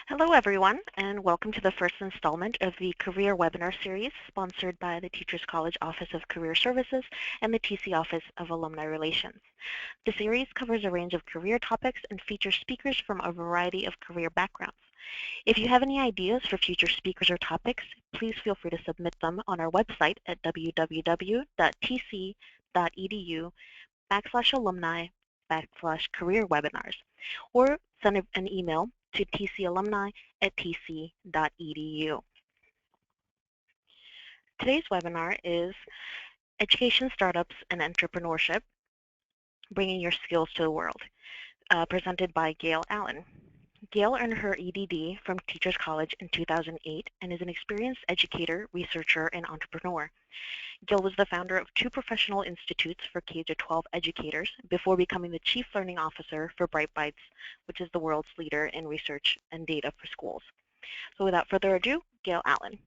Hello everyone, and welcome to the first installment of the Career Webinar Series sponsored by the Teachers College Office of Career Services and the TC Office of Alumni Relations. The series covers a range of career topics and features speakers from a variety of career backgrounds. If you have any ideas for future speakers or topics, please feel free to submit them on our website at www.tc.edu/alumni/career-webinars, or send an email to tcalumni@tc.edu. Today's webinar is Education Startups and Entrepreneurship, Bringing Your Skills to the World, presented by Gayle Allen. Gayle earned her EdD from Teachers College in 2008 and is an experienced educator, researcher, and entrepreneur. Gayle was the founder of 2 professional institutes for K-12 educators before becoming the Chief Learning Officer for BrightBytes, which is the world's leader in research and data for schools. So without further ado, Gayle Allen.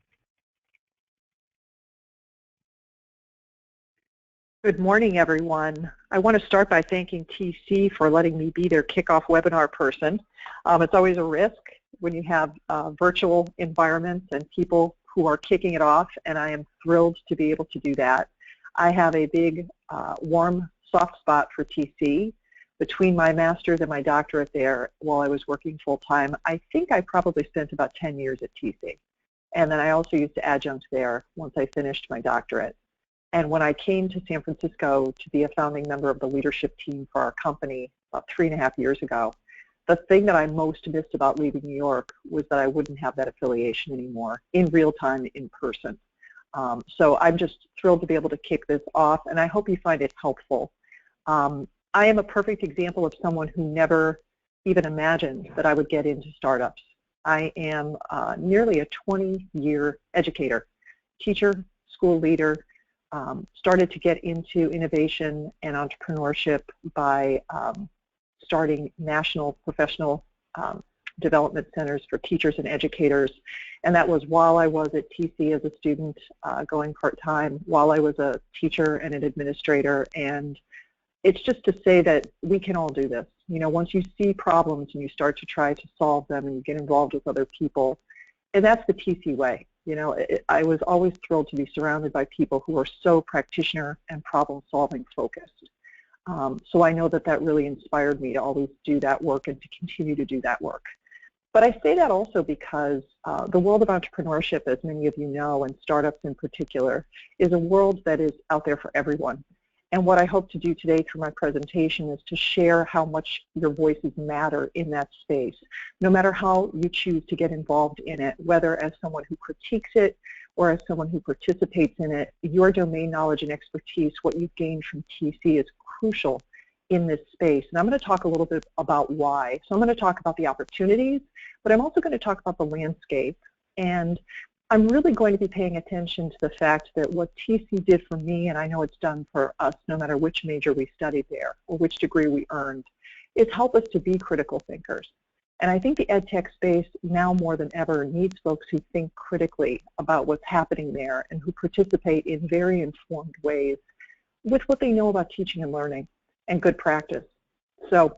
Good morning, everyone. I want to start by thanking TC for letting me be their kickoff webinar person. It's always a risk when you have virtual environments and people who are kicking it off, and I am thrilled to be able to do that. I have a big, warm, soft spot for TC. Between my master's and my doctorate there, while I was working full-time, I think I probably spent about 10 years at TC. And then I also used to adjunct there once I finished my doctorate. And when I came to San Francisco to be a founding member of the leadership team for our company about 3.5 years ago, the thing that I most missed about leaving New York was that I wouldn't have that affiliation anymore in real time, in person. So I'm just thrilled to be able to kick this off, and I hope you find it helpful. I am a perfect example of someone who never even imagined that I would get into startups. I am nearly a 20-year educator, teacher, school leader. Started to get into innovation and entrepreneurship by starting national professional development centers for teachers and educators. And that was while I was at TC as a student, going part-time, while I was a teacher and an administrator. And it's just to say that we can all do this. You know, once you see problems and you start to try to solve them and you get involved with other people, and that's the TC way. You know, I was always thrilled to be surrounded by people who are so practitioner and problem-solving focused. So I know that that really inspired me to always do that work and to continue to do that work. But I say that also because the world of entrepreneurship, as many of you know, and startups in particular, is a world that is out there for everyone. And what I hope to do today through my presentation is to share how much your voices matter in that space, no matter how you choose to get involved in it, whether as someone who critiques it or as someone who participates in it. Your domain knowledge and expertise, what you've gained from TC, is crucial in this space. And I'm going to talk a little bit about why. So I'm going to talk about the opportunities, but I'm also going to talk about the landscape. And I'm really going to be paying attention to the fact that what TC did for me, and I know it's done for us no matter which major we studied there or which degree we earned, is help us to be critical thinkers. And I think the EdTech space now more than ever needs folks who think critically about what's happening there and who participate in very informed ways with what they know about teaching and learning and good practice. So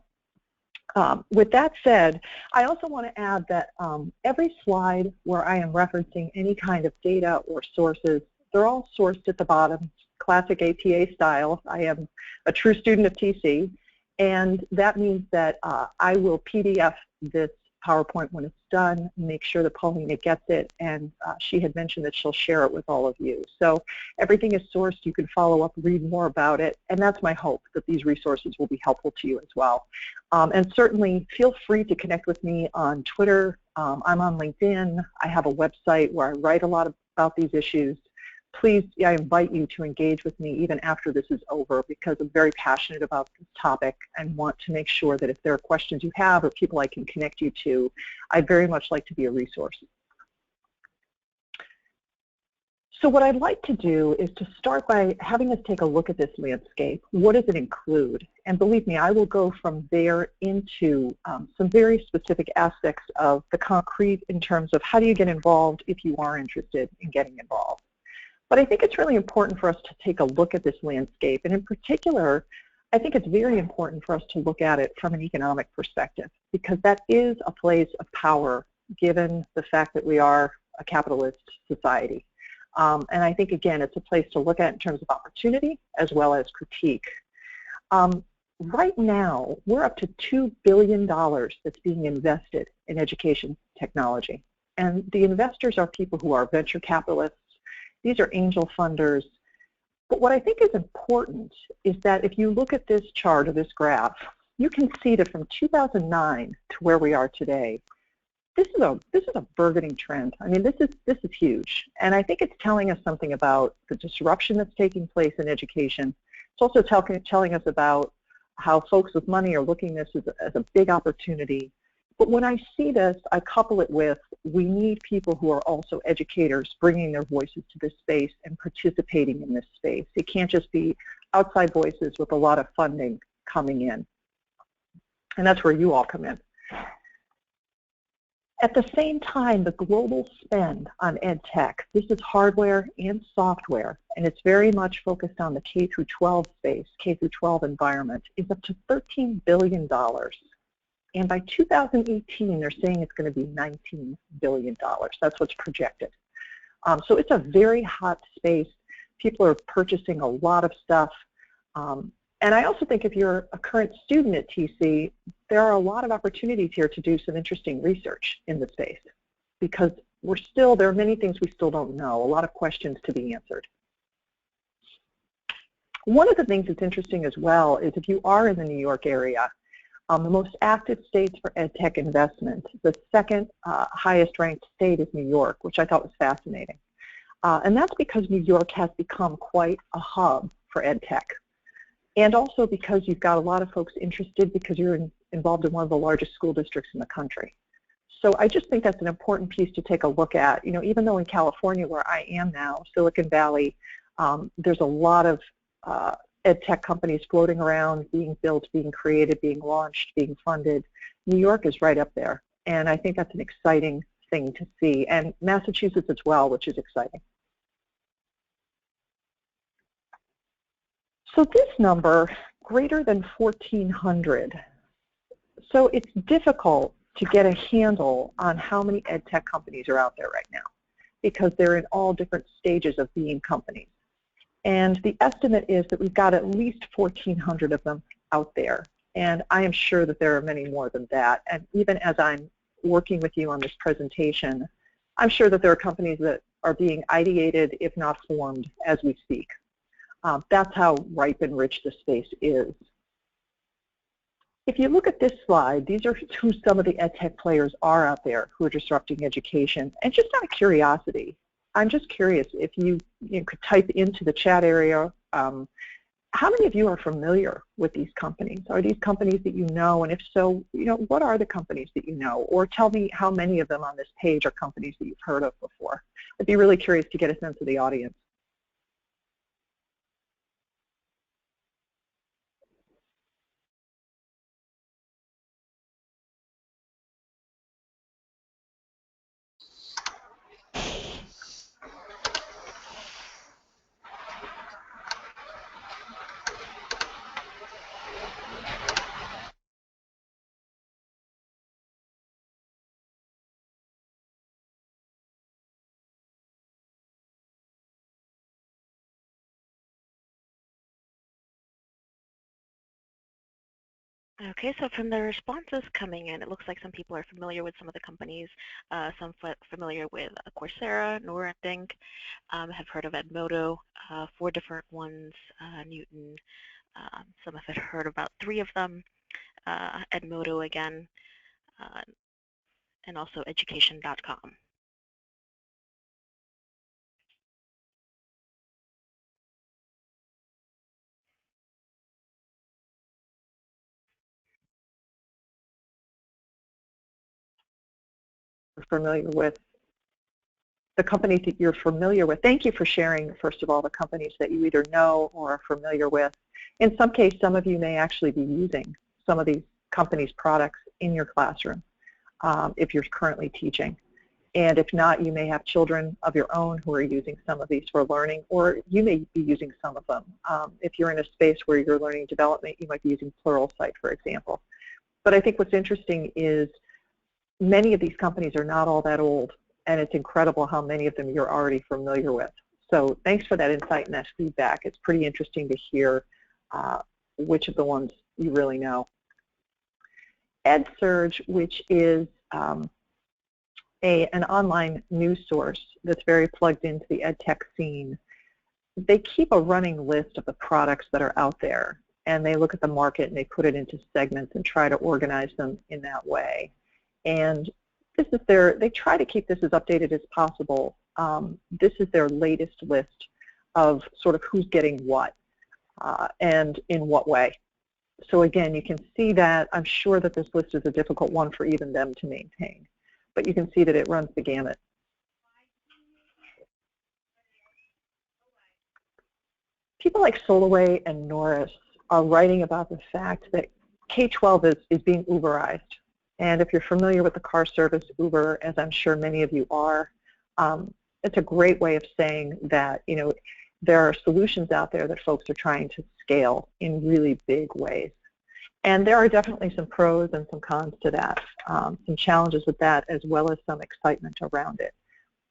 with that said, I also want to add that every slide where I am referencing any kind of data or sources, they're all sourced at the bottom, classic APA style. I am a true student of TC, and that means that I will PDF this PowerPoint when it's done, make sure that Paulina gets it, and she had mentioned that she'll share it with all of you. So everything is sourced. You can follow up, read more about it, and that's my hope, that these resources will be helpful to you as well. And certainly feel free to connect with me on Twitter. I'm on LinkedIn. I have a website where I write a lot about these issues. Please, I invite you to engage with me even after this is over, because I'm very passionate about this topic and want to make sure that if there are questions you have or people I can connect you to, I'd very much like to be a resource. So what I'd like to do is to start by having us take a look at this landscape. What does it include? And believe me, I will go from there into some very specific aspects of the concrete in terms of how do you get involved if you are interested in getting involved. But I think it's really important for us to take a look at this landscape, and in particular, I think it's very important for us to look at it from an economic perspective, because that is a place of power given the fact that we are a capitalist society. And I think, again, it's a place to look at in terms of opportunity as well as critique. Right now, we're up to $2 billion that's being invested in education technology. And the investors are people who are venture capitalists. These are angel funders. But what I think is important is that if you look at this chart or this graph, you can see that from 2009 to where we are today, this is a burgeoning trend. I mean, this is huge. And I think it's telling us something about the disruption that's taking place in education. It's also telling us about how folks with money are looking at this as a big opportunity. But when I see this, I couple it with, we need people who are also educators bringing their voices to this space and participating in this space. It can't just be outside voices with a lot of funding coming in. And that's where you all come in. At the same time, the global spend on EdTech, this is hardware and software, and it's very much focused on the K through 12 space, K through 12 environment, is up to $13 billion. And by 2018, they're saying it's going to be $19 billion. That's what's projected. So it's a very hot space. People are purchasing a lot of stuff. And I also think if you're a current student at TC, there are a lot of opportunities here to do some interesting research in the space, because there are many things we still don't know, a lot of questions to be answered. One of the things that's interesting as well is if you are in the New York area, the most active states for EdTech investment, the second highest ranked state is New York, which I thought was fascinating. And that's because New York has become quite a hub for EdTech. And also because you've got a lot of folks interested because you're involved in one of the largest school districts in the country. So I just think that's an important piece to take a look at. You know, even though in California, where I am now, Silicon Valley, there's a lot of EdTech companies floating around, being built, being created, being launched, being funded. New York is right up there. And I think that's an exciting thing to see. And Massachusetts as well, which is exciting. So this number, greater than 1,400. So it's difficult to get a handle on how many EdTech companies are out there right now, because they're in all different stages of being companies. And the estimate is that we've got at least 1,400 of them out there. And I am sure that there are many more than that. And even as I'm working with you on this presentation, I'm sure that there are companies that are being ideated, if not formed, as we speak. That's how ripe and rich the space is. If you look at this slide, these are who some of the EdTech players are out there who are disrupting education. And just out of curiosity, I'm just curious if you could type into the chat area, how many of you are familiar with these companies? Are these companies that you know? And if so, what are the companies that you know? Or tell me how many of them on this page are companies that you've heard of before. I'd be really curious to get a sense of the audience. Okay, so from the responses coming in, it looks like some people are familiar with some of the companies, some familiar with Coursera, Nora, I think, have heard of Edmodo, 4 different ones, Newton, some have heard about 3 of them, Edmodo again, and also education.com. Familiar with the companies that you're familiar with. Thank you for sharing, first of all, the companies that you either know or are familiar with. In some case, some of you may actually be using some of these companies' products in your classroom if you're currently teaching. And if not, you may have children of your own who are using some of these for learning, or you may be using some of them. If you're in a space where you're learning development, you might be using Pluralsight, for example. But I think what's interesting is many of these companies are not all that old, and it's incredible how many of them you're already familiar with. So thanks for that insight and that feedback. It's pretty interesting to hear which of the ones you really know. EdSurge, which is an online news source that's very plugged into the edtech scene, they keep a running list of the products that are out there, and they look at the market and they put it into segments and try to organize them in that way. And this is they try to keep this as updated as possible. This is their latest list of sort of who's getting what and in what way. So again, you can see that I'm sure that this list is a difficult one for even them to maintain, but you can see that it runs the gamut. People like Soloway and Norris are writing about the fact that K-12 is being Uberized. And if you're familiar with the car service Uber, as I'm sure many of you are, it's a great way of saying that, you know, there are solutions out there that folks are trying to scale in really big ways. And there are definitely some pros and some cons to that, some challenges with that, as well as some excitement around it.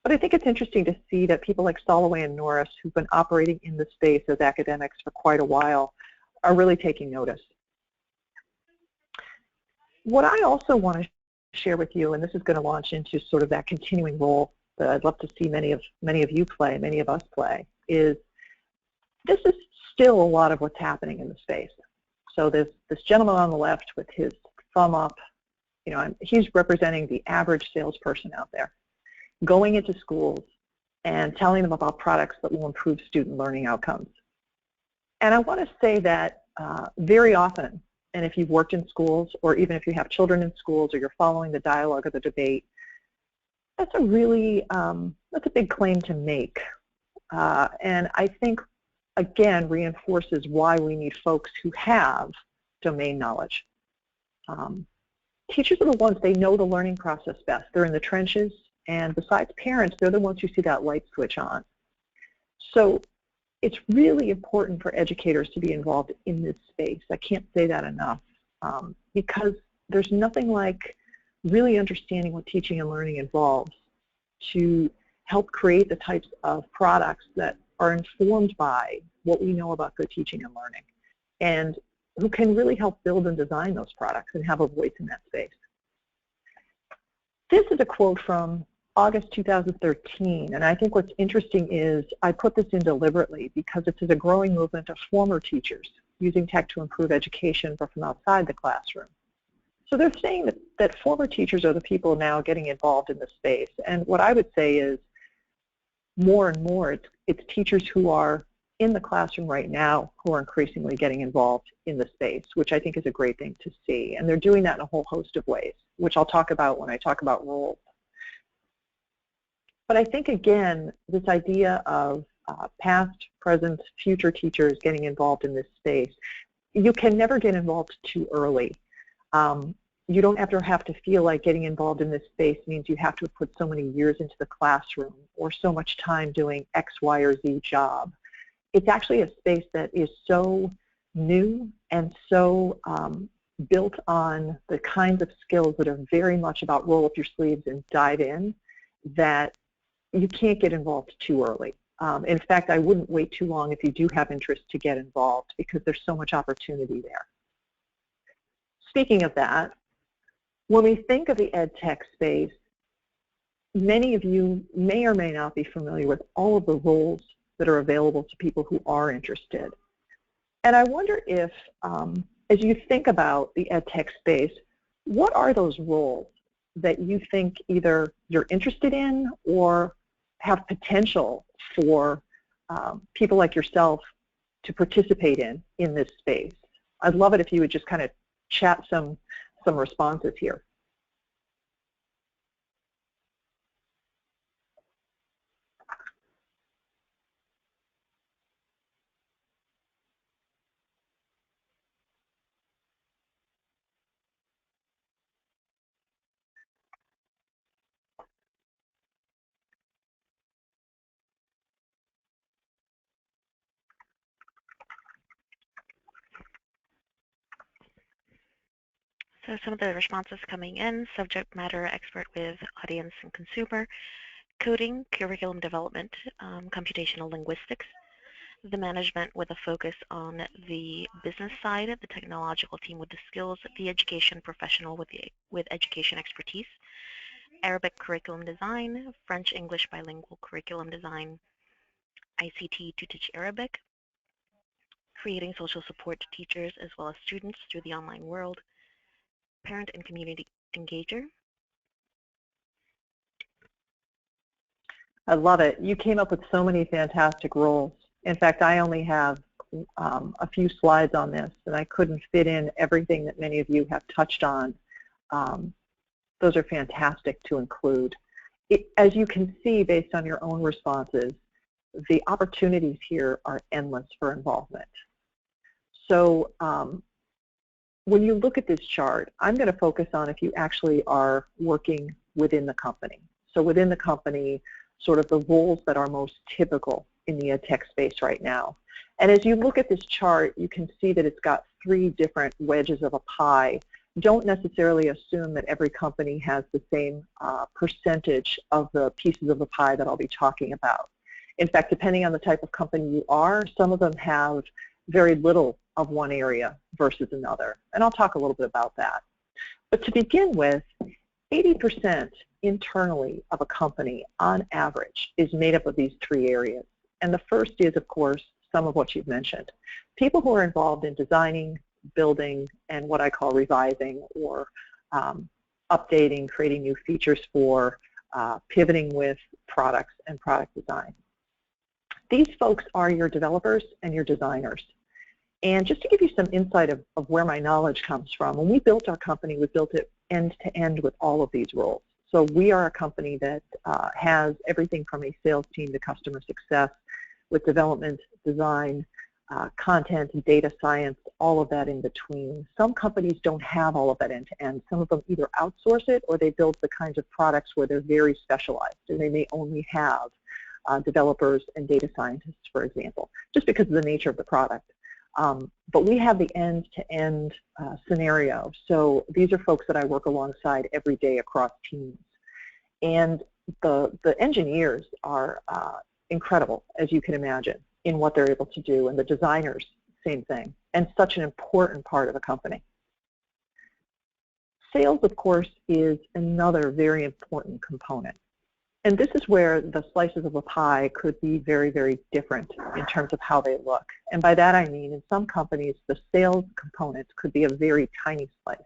But I think it's interesting to see that people like Soloway and Norris, who've been operating in the space as academics for quite a while, are really taking notice. What I also want to share with you, and this is going to launch into sort of that continuing role that I'd love to see many of you play, many of us play, is this is still a lot of what's happening in the space. So this gentleman on the left with his thumb up, you know, he's representing the average salesperson out there, going into schools and telling them about products that will improve student learning outcomes. And I want to say that very often, and if you've worked in schools, or even if you have children in schools, or you're following the dialogue or the debate, that's a really, that's a big claim to make. And I think, again, reinforces why we need folks who have domain knowledge. Teachers are the ones, they know the learning process best. They're in the trenches, and besides parents, they're the ones who see that light switch on. So it's really important for educators to be involved in this space. I can't say that enough, because there's nothing like really understanding what teaching and learning involves to help create the types of products that are informed by what we know about good teaching and learning, and who can really help build and design those products and have a voice in that space. This is a quote from August 2013, and I think what's interesting is I put this in deliberately because it's a growing movement of former teachers using tech to improve education but from outside the classroom. So they're saying that former teachers are the people now getting involved in the space, and what I would say is more and more it's teachers who are in the classroom right now who are increasingly getting involved in the space, which I think is a great thing to see. And they're doing that in a whole host of ways, which I'll talk about when I talk about roles. But I think, again, this idea of past, present, future teachers getting involved in this space, you can never get involved too early. You don't have to feel like getting involved in this space means you have to have put so many years into the classroom or so much time doing X, Y, or Z job. It's actually a space that is so new and so built on the kinds of skills that are very much about roll up your sleeves and dive in, that you can't get involved too early. In fact, I wouldn't wait too long if you do have interest to get involved, because there's so much opportunity there. Speaking of that, when we think of the EdTech space, many of you may or may not be familiar with all of the roles that are available to people who are interested. And I wonder if, as you think about the EdTech space, what are those roles that you think either you're interested in or have potential for people like yourself to participate in this space? I'd love it if you would just kind of chat some responses here. So some of the responses coming in: subject matter expert with audience and consumer, coding, curriculum development, computational linguistics, the management with a focus on the business side, the technological team with the skills, the education professional with education expertise, Arabic curriculum design, French-English bilingual curriculum design, ICT to teach Arabic, creating social support to teachers as well as students through the online world, parent and community engager. I love it. You came up with so many fantastic roles. In fact, I only have a few slides on this, and I couldn't fit in everything that many of you have touched on. Those are fantastic to include. As you can see, based on your own responses, the opportunities here are endless for involvement. So when you look at this chart, I'm going to focus on if you actually are working within the company. So within the company, sort of the roles that are most typical in the edtech space right now. And as you look at this chart, you can see that it's got 3 different wedges of a pie. Don't necessarily assume that every company has the same percentage of the pieces of the pie that I'll be talking about. In fact, depending on the type of company you are, some of them have very little of one area versus another. And I'll talk a little bit about that. But to begin with, 80% internally of a company, on average, is made up of these 3 areas. And the first is, of course, some of what you've mentioned. People who are involved in designing, building, and what I call revising or updating, creating new features for, pivoting with products and product design. These folks are your developers and your designers. And just to give you some insight of where my knowledge comes from, when we built our company, we built it end-to-end with all of these roles. So we are a company that has everything from a sales team to customer success with development, design, content, data science, all of that in between. Some companies don't have all of that end-to-end. Some of them either outsource it or they build the kinds of products where they're very specialized and they may only have developers and data scientists, for example, just because of the nature of the product. But we have the end-to-end scenario. So these are folks that I work alongside every day across teams. And the engineers are incredible, as you can imagine, in what they're able to do. And the designers, same thing. And such an important part of a company. Sales, of course, is another very important component. And this is where the slices of a pie could be very, very different in terms of how they look. And by that I mean in some companies, the sales components could be a very tiny slice.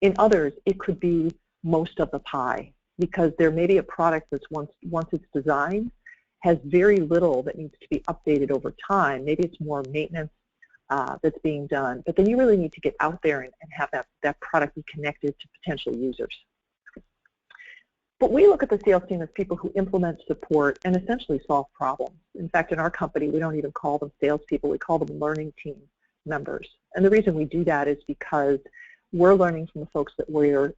In others, it could be most of the pie because there may be a product that's once it's designed has very little that needs to be updated over time. Maybe it's more maintenance that's being done. But then you really need to get out there and have that product be connected to potential users. But we look at the sales team as people who implement, support, and essentially solve problems. In fact, in our company, we don't even call them salespeople. We call them learning team members. And the reason we do that is because we're learning from the folks that we're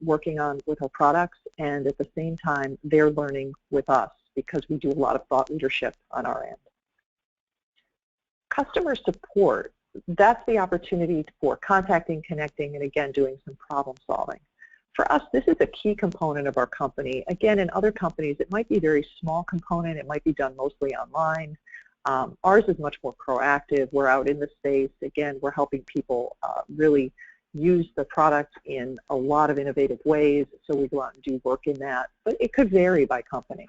working on with our products, and at the same time, they're learning with us because we do a lot of thought leadership on our end. Customer support, that's the opportunity for contacting, connecting, and again, doing some problem solving. For us, this is a key component of our company. Again, in other companies, it might be a very small component. It might be done mostly online. Ours is much more proactive. We're out in the space. Again, we're helping people really use the product in a lot of innovative ways, so we go out and do work in that. But it could vary by company.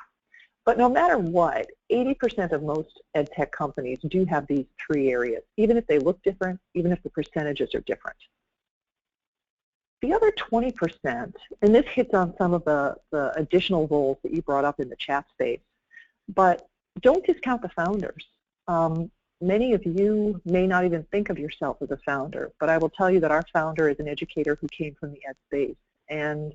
But no matter what, 80% of most ed tech companies do have these 3 areas, even if they look different, even if the percentages are different. The other 20%, and this hits on some of the additional roles that you brought up in the chat space, but don't discount the founders. Many of you may not even think of yourself as a founder, but I will tell you that our founder is an educator who came from the ed space. And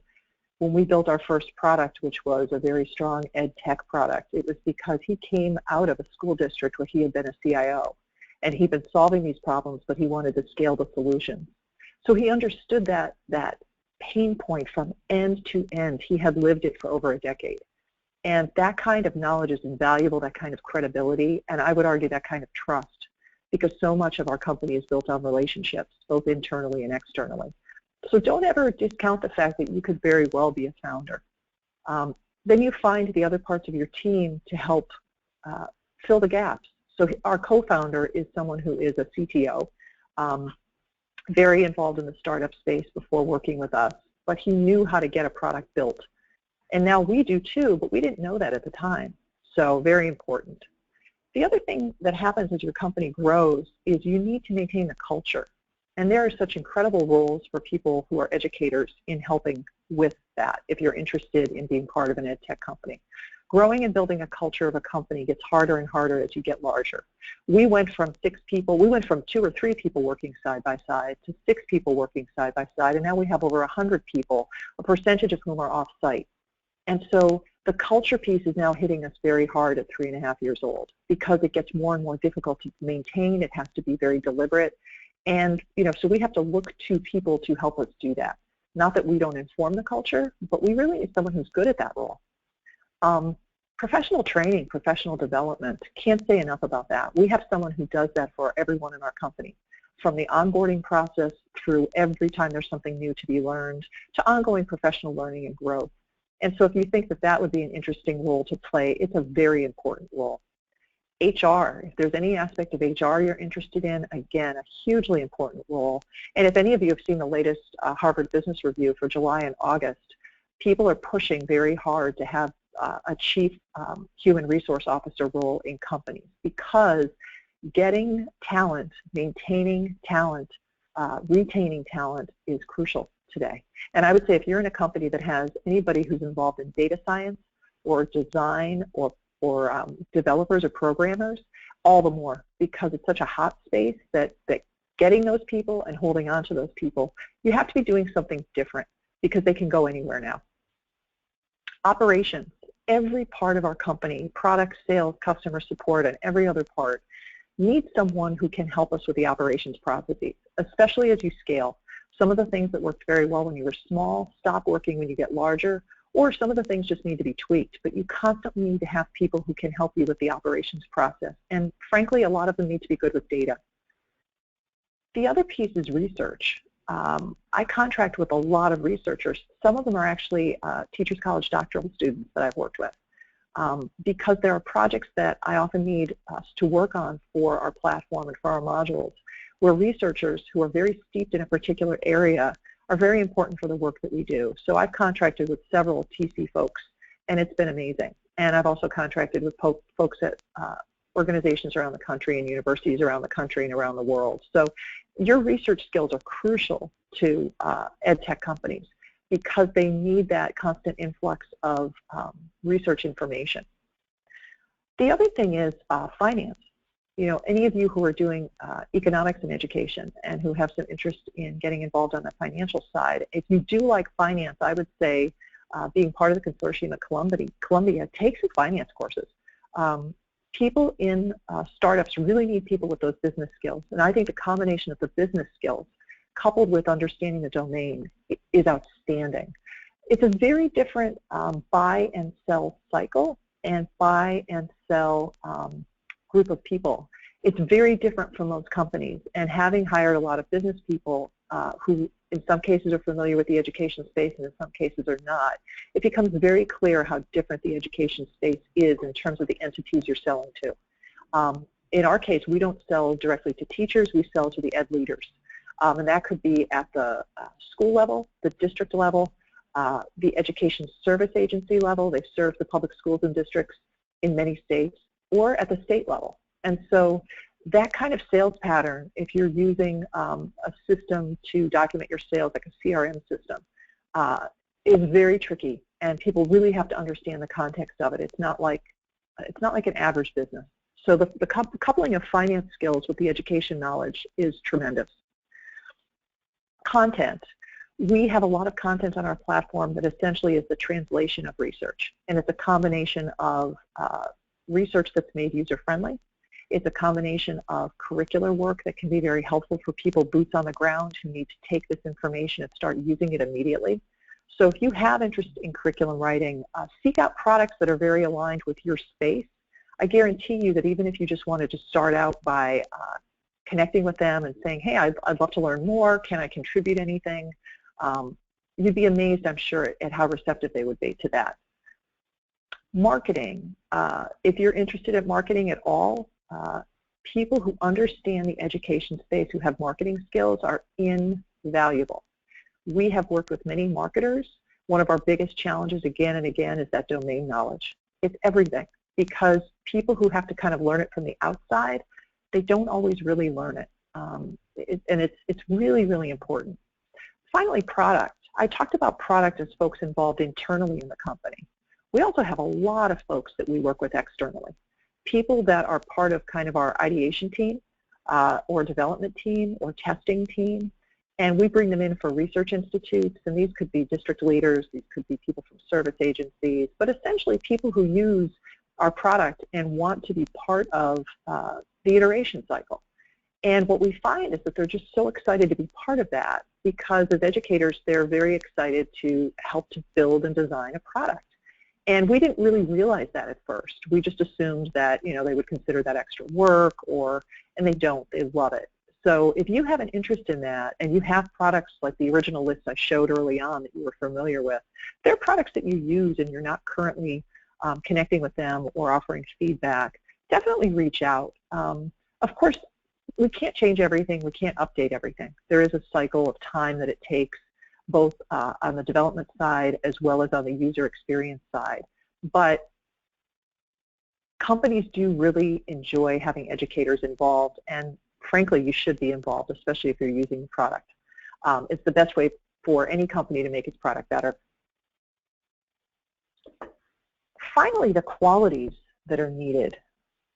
when we built our first product, which was a very strong ed tech product, it was because he came out of a school district where he had been a CIO. And he'd been solving these problems, but he wanted to scale the solution. So he understood that pain point from end to end. He had lived it for over a decade. And that kind of knowledge is invaluable, that kind of credibility, and I would argue that kind of trust, because so much of our company is built on relationships, both internally and externally. So don't ever discount the fact that you could very well be a founder. Then you find the other parts of your team to help fill the gaps. So our co-founder is someone who is a CTO, very involved in the startup space before working with us, but he knew how to get a product built. And now we do too, but we didn't know that at the time. So very important. The other thing that happens as your company grows is you need to maintain the culture. And there are such incredible roles for people who are educators in helping with that if you're interested in being part of an ed tech company. Growing and building a culture of a company gets harder and harder as you get larger. We went from 6 people, we went from 2 or 3 people working side by side to 6 people working side by side, and now we have over 100 people, a percentage of whom are off-site. And so the culture piece is now hitting us very hard at 3.5 years old because it gets more and more difficult to maintain. It has to be very deliberate. And, so we have to look to people to help us do that. Not that we don't inform the culture, but we really need someone who's good at that role. Professional training, professional development, can't say enough about that. We have someone who does that for everyone in our company, from the onboarding process through every time there's something new to be learned to ongoing professional learning and growth. And so if you think that that would be an interesting role to play, it's a very important role. HR, if there's any aspect of HR you're interested in, again, a hugely important role. And if any of you have seen the latest Harvard Business Review for July and August, people are pushing very hard to have a chief human resource officer role in companies because getting talent, maintaining talent, retaining talent is crucial today. And I would say if you're in a company that has anybody who's involved in data science or design or developers or programmers, all the more, because it's such a hot space that getting those people and holding on to those people, you have to be doing something different because they can go anywhere now. Operations, every part of our company, product, sales, customer support, and every other part needs someone who can help us with the operations processes, especially as you scale. Some of the things that worked very well when you were small stop working when you get larger, or some of the things just need to be tweaked, but you constantly need to have people who can help you with the operations process. And frankly, a lot of them need to be good with data. The other piece is research. I contract with a lot of researchers. Some of them are actually Teachers College doctoral students that I've worked with because there are projects that I often need us to work on for our platform and for our modules where researchers who are very steeped in a particular area are very important for the work that we do. So I've contracted with several TC folks, and it's been amazing. And I've also contracted with folks at organizations around the country and universities around the country and around the world. So your research skills are crucial to ed tech companies because they need that constant influx of research information. The other thing is finance. Any of you who are doing economics in education and who have some interest in getting involved on the financial side, if you do like finance, I would say being part of the consortium at Columbia, take some finance courses. People in startups really need people with those business skills, and I think the combination of the business skills coupled with understanding the domain is outstanding. It's a very different buy and sell cycle and buy and sell group of people. It's very different from most companies, and having hired a lot of business people who in some cases are familiar with the education space and in some cases are not, it becomes very clear how different the education space is in terms of the entities you're selling to. In our case, we don't sell directly to teachers, we sell to the ed leaders. And that could be at the school level, the district level, the education service agency level. They serve the public schools and districts in many states, or at the state level. And so that kind of sales pattern, if you're using a system to document your sales, like a CRM system, is very tricky, and people really have to understand the context of it. It's not like an average business. So the coupling of finance skills with the education knowledge is tremendous. Content. We have a lot of content on our platform that essentially is the translation of research, and it's a combination of research that's made user-friendly. It's a combination of curricular work that can be very helpful for people boots on the ground who need to take this information and start using it immediately. So if you have interest in curriculum writing, seek out products that are very aligned with your space. I guarantee you that even if you just wanted to start out by connecting with them and saying, hey, I'd love to learn more, can I contribute anything? You'd be amazed, I'm sure, at how receptive they would be to that. Marketing. If you're interested in marketing at all, people who understand the education space, who have marketing skills, are invaluable. We have worked with many marketers. One of our biggest challenges again and again is that domain knowledge. It's everything, because people who have to kind of learn it from the outside, they don't always really learn it. And it's really, really important. Finally, product. I talked about product as folks involved internally in the company. We also have a lot of folks that we work with externally. People that are part of kind of our ideation team or development team or testing team, and we bring them in for research institutes, and these could be district leaders, these could be people from service agencies, but essentially people who use our product and want to be part of the iteration cycle. And what we find is that they're just so excited to be part of that, because as educators, they're very excited to help to build and design a product. And we didn't really realize that at first. We just assumed that, you know, they would consider that extra work, and they don't. They love it. So if you have an interest in that, and you have products like the original list I showed early on that you were familiar with, they're products that you use and you're not currently connecting with them or offering feedback, definitely reach out. Of course, we can't change everything. We can't update everything. There is a cycle of time that it takes, both on the development side as well as on the user experience side. But companies do really enjoy having educators involved, and frankly, you should be involved, especially if you're using the product. It's the best way for any company to make its product better. Finally, the qualities that are needed.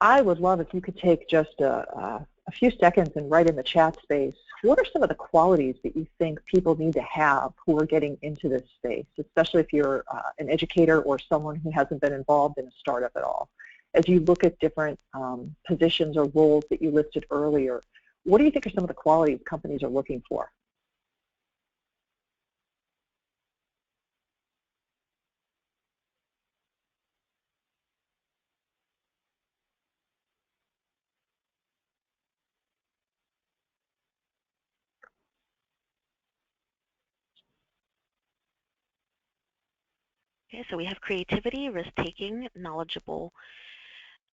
I would love if you could take just a few seconds and write in the chat space, what are some of the qualities that you think people need to have who are getting into this space, especially if you're an educator or someone who hasn't been involved in a startup at all? As you look at different positions or roles that you listed earlier, what do you think are some of the qualities companies are looking for? Okay, so we have creativity, risk-taking, knowledgeable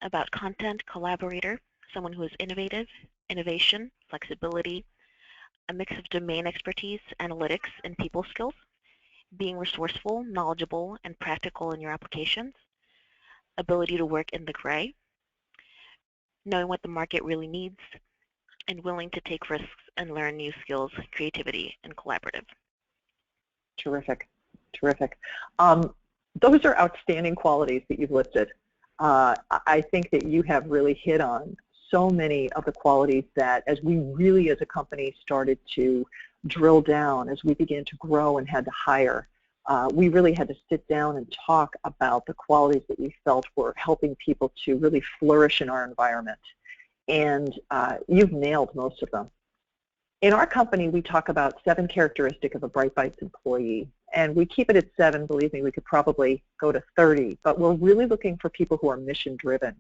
about content, collaborator, someone who is innovative, innovation, flexibility, a mix of domain expertise, analytics, and people skills, being resourceful, knowledgeable, and practical in your applications, ability to work in the gray, knowing what the market really needs, and willing to take risks and learn new skills, creativity, and collaborative. Terrific, terrific. Those are outstanding qualities that you've listed. I think that you have really hit on so many of the qualities that, as we really as a company started to drill down, as we began to grow and had to hire, we really had to sit down and talk about the qualities that we felt were helping people to really flourish in our environment. And you've nailed most of them. In our company, we talk about 7 characteristics of a BrightBytes employee, and we keep it at 7. Believe me, we could probably go to 30, but we're really looking for people who are mission-driven.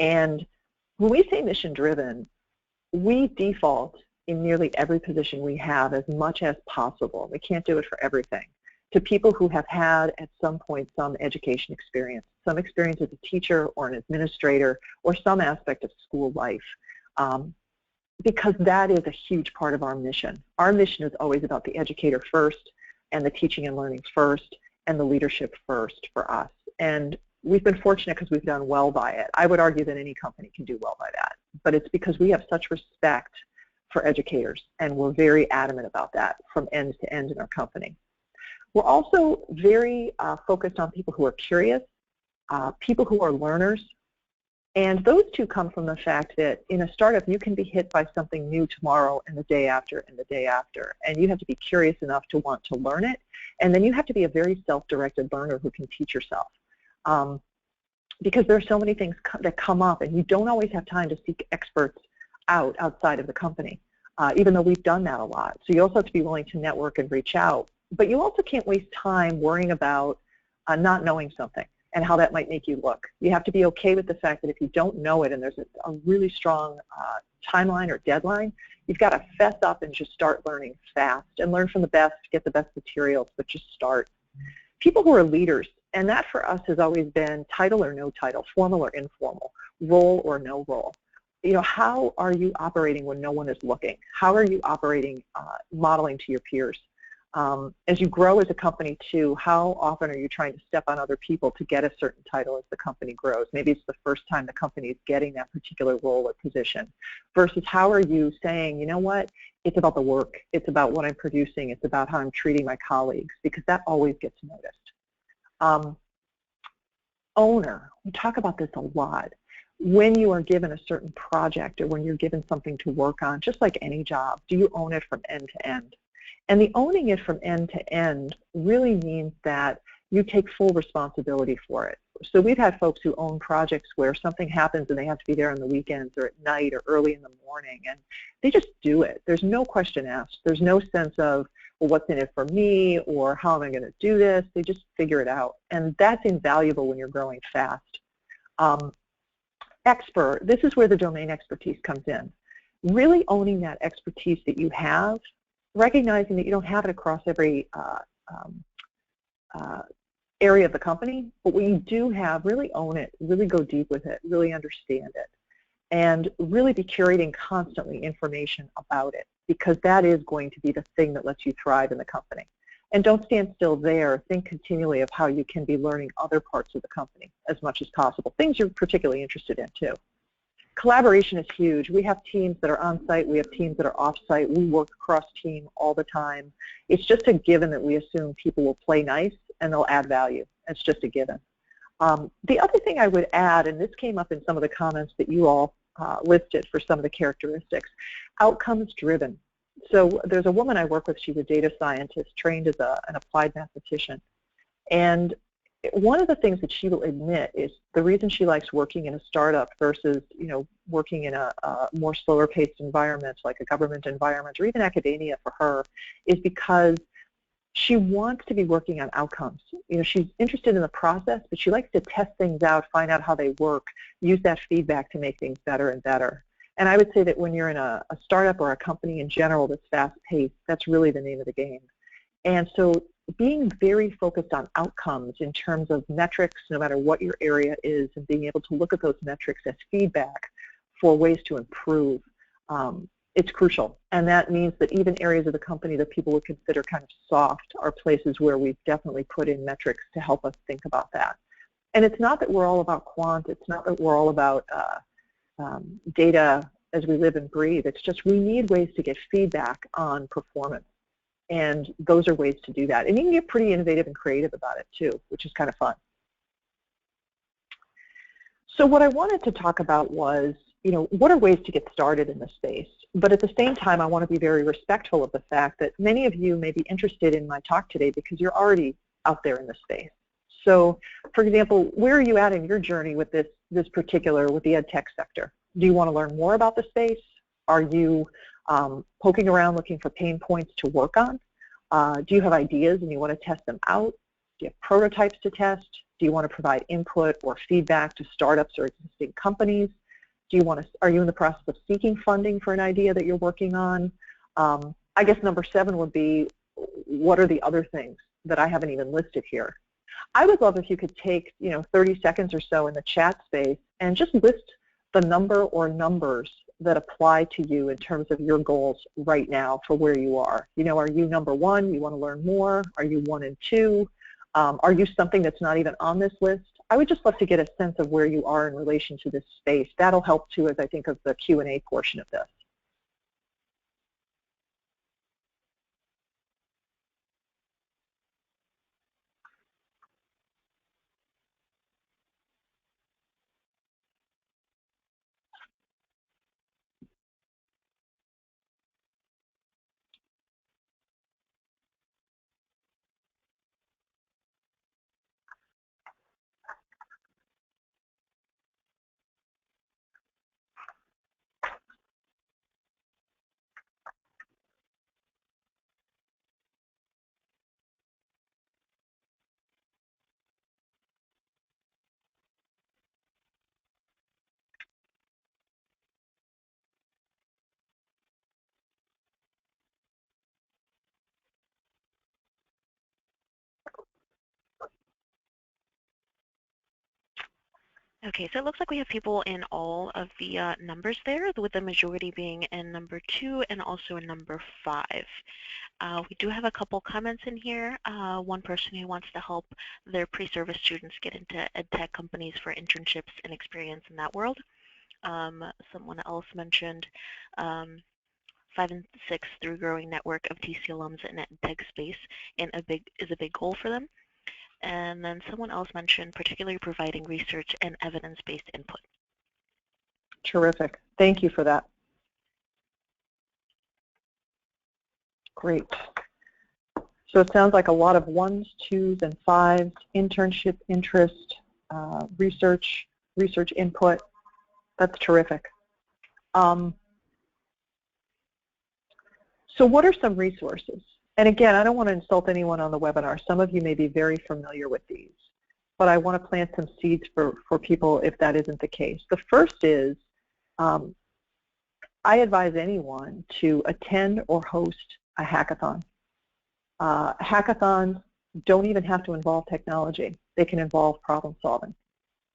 And when we say mission-driven, we default in nearly every position we have as much as possible. We can't do it for everything. To people who have had at some point some education experience, some experience as a teacher or an administrator or some aspect of school life. Because that is a huge part of our mission. Our mission is always about the educator first, and the teaching and learning first, and the leadership first for us. And we've been fortunate because we've done well by it. I would argue that any company can do well by that. But it's because we have such respect for educators, and we're very adamant about that from end to end in our company. We're also very focused on people who are curious, people who are learners. And those two come from the fact that in a startup, you can be hit by something new tomorrow and the day after and the day after. And you have to be curious enough to want to learn it. And then you have to be a very self-directed learner who can teach yourself. Because there are so many things that come up, and you don't always have time to seek experts outside of the company, even though we've done that a lot. So you also have to be willing to network and reach out. But you also can't waste time worrying about not knowing something and how that might make you look. You have to be okay with the fact that if you don't know it and there's a really strong timeline or deadline, You've got to fess up and just start learning fast and learn from the best, get the best materials, but just start. People who are leaders, and that for us has always been title or no title, formal or informal, role or no role. You know, how are you operating when no one is looking? How are you operating, modeling to your peers? As you grow as a company too, how often are you trying to step on other people to get a certain title as the company grows? Maybe it's the first time the company is getting that particular role or position. Versus how are you saying, you know what, it's about the work, it's about what I'm producing, it's about how I'm treating my colleagues, because that always gets noticed. Owner, we talk about this a lot. When you are given a certain project or when you're given something to work on, just like any job, do you own it from end to end? And the owning it from end to end really means that you take full responsibility for it. So we've had folks who own projects where something happens and they have to be there on the weekends or at night or early in the morning, and they just do it. There's no question asked. There's no sense of, well, what's in it for me or how am I going to do this? They just figure it out, and that's invaluable when you're growing fast. Expert, this is where the domain expertise comes in. Really owning that expertise that you have, recognizing that you don't have it across every area of the company, but what you do have, really own it, really go deep with it, really understand it, and really be curating constantly information about it, because that is going to be the thing that lets you thrive in the company. And don't stand still there. Think continually of how you can be learning other parts of the company as much as possible, things you're particularly interested in too. Collaboration is huge. We have teams that are on-site. We have teams that are off-site. We work across team all the time. It's just a given that we assume people will play nice and they'll add value. It's just a given. The other thing I would add, and this came up in some of the comments that you all listed for some of the characteristics, outcomes driven. So there's a woman I work with, she's a data scientist trained as an applied mathematician. And one of the things that she will admit is the reason she likes working in a startup versus, you know, working in a more slower paced environment like a government environment or even academia for her is because she wants to be working on outcomes. You know, she's interested in the process, but she likes to test things out, find out how they work, use that feedback to make things better and better. And I would say that when you're in a startup or a company in general that's fast-paced, that's really the name of the game. And so being very focused on outcomes in terms of metrics, no matter what your area is, and being able to look at those metrics as feedback for ways to improve, it's crucial. And that means that even areas of the company that people would consider kind of soft are places where we've definitely put in metrics to help us think about that. And it's not that we're all about quant, it's not that we're all about data as we live and breathe. It's just we need ways to get feedback on performance, and those are ways to do that. And you can get pretty innovative and creative about it too, which is kind of fun. So what I wanted to talk about was, you know, what are ways to get started in this space? But at the same time, I want to be very respectful of the fact that many of you may be interested in my talk today because you're already out there in this space. So, for example, where are you at in your journey with this particular, with the EdTech sector? Do you want to learn more about the space? Are you poking around looking for pain points to work on? Do you have ideas and you want to test them out? Do you have prototypes to test? Do you want to provide input or feedback to startups or existing companies? Do you want to, are you in the process of seeking funding for an idea that you're working on? I guess number 7 would be, what are the other things that I haven't even listed here? I would love if you could take, you know, 30 seconds or so in the chat space and just list the number or numbers that apply to you in terms of your goals right now for where you are. You know, are you number 1, you want to learn more? Are you 1 and 2? Are you something that's not even on this list? I would just love to get a sense of where you are in relation to this space. That'll help too as I think of the Q&A portion of this. Okay, so it looks like we have people in all of the numbers there, with the majority being in number 2 and also in number 5. We do have a couple comments in here. One person who wants to help their pre-service students get into EdTech companies for internships and experience in that world. Someone else mentioned 5 and 6 through growing network of TC alums in EdTech space and is a big goal for them. And then someone else mentioned particularly providing research and evidence-based input. Terrific. Thank you for that. Great. So it sounds like a lot of 1s, 2s, and 5s, internship interest, research input. That's terrific. So what are some resources? And again, I don't want to insult anyone on the webinar. Some of you may be very familiar with these, but I want to plant some seeds for people if that isn't the case. The first is I advise anyone to attend or host a hackathon. Hackathons don't even have to involve technology. They can involve problem solving.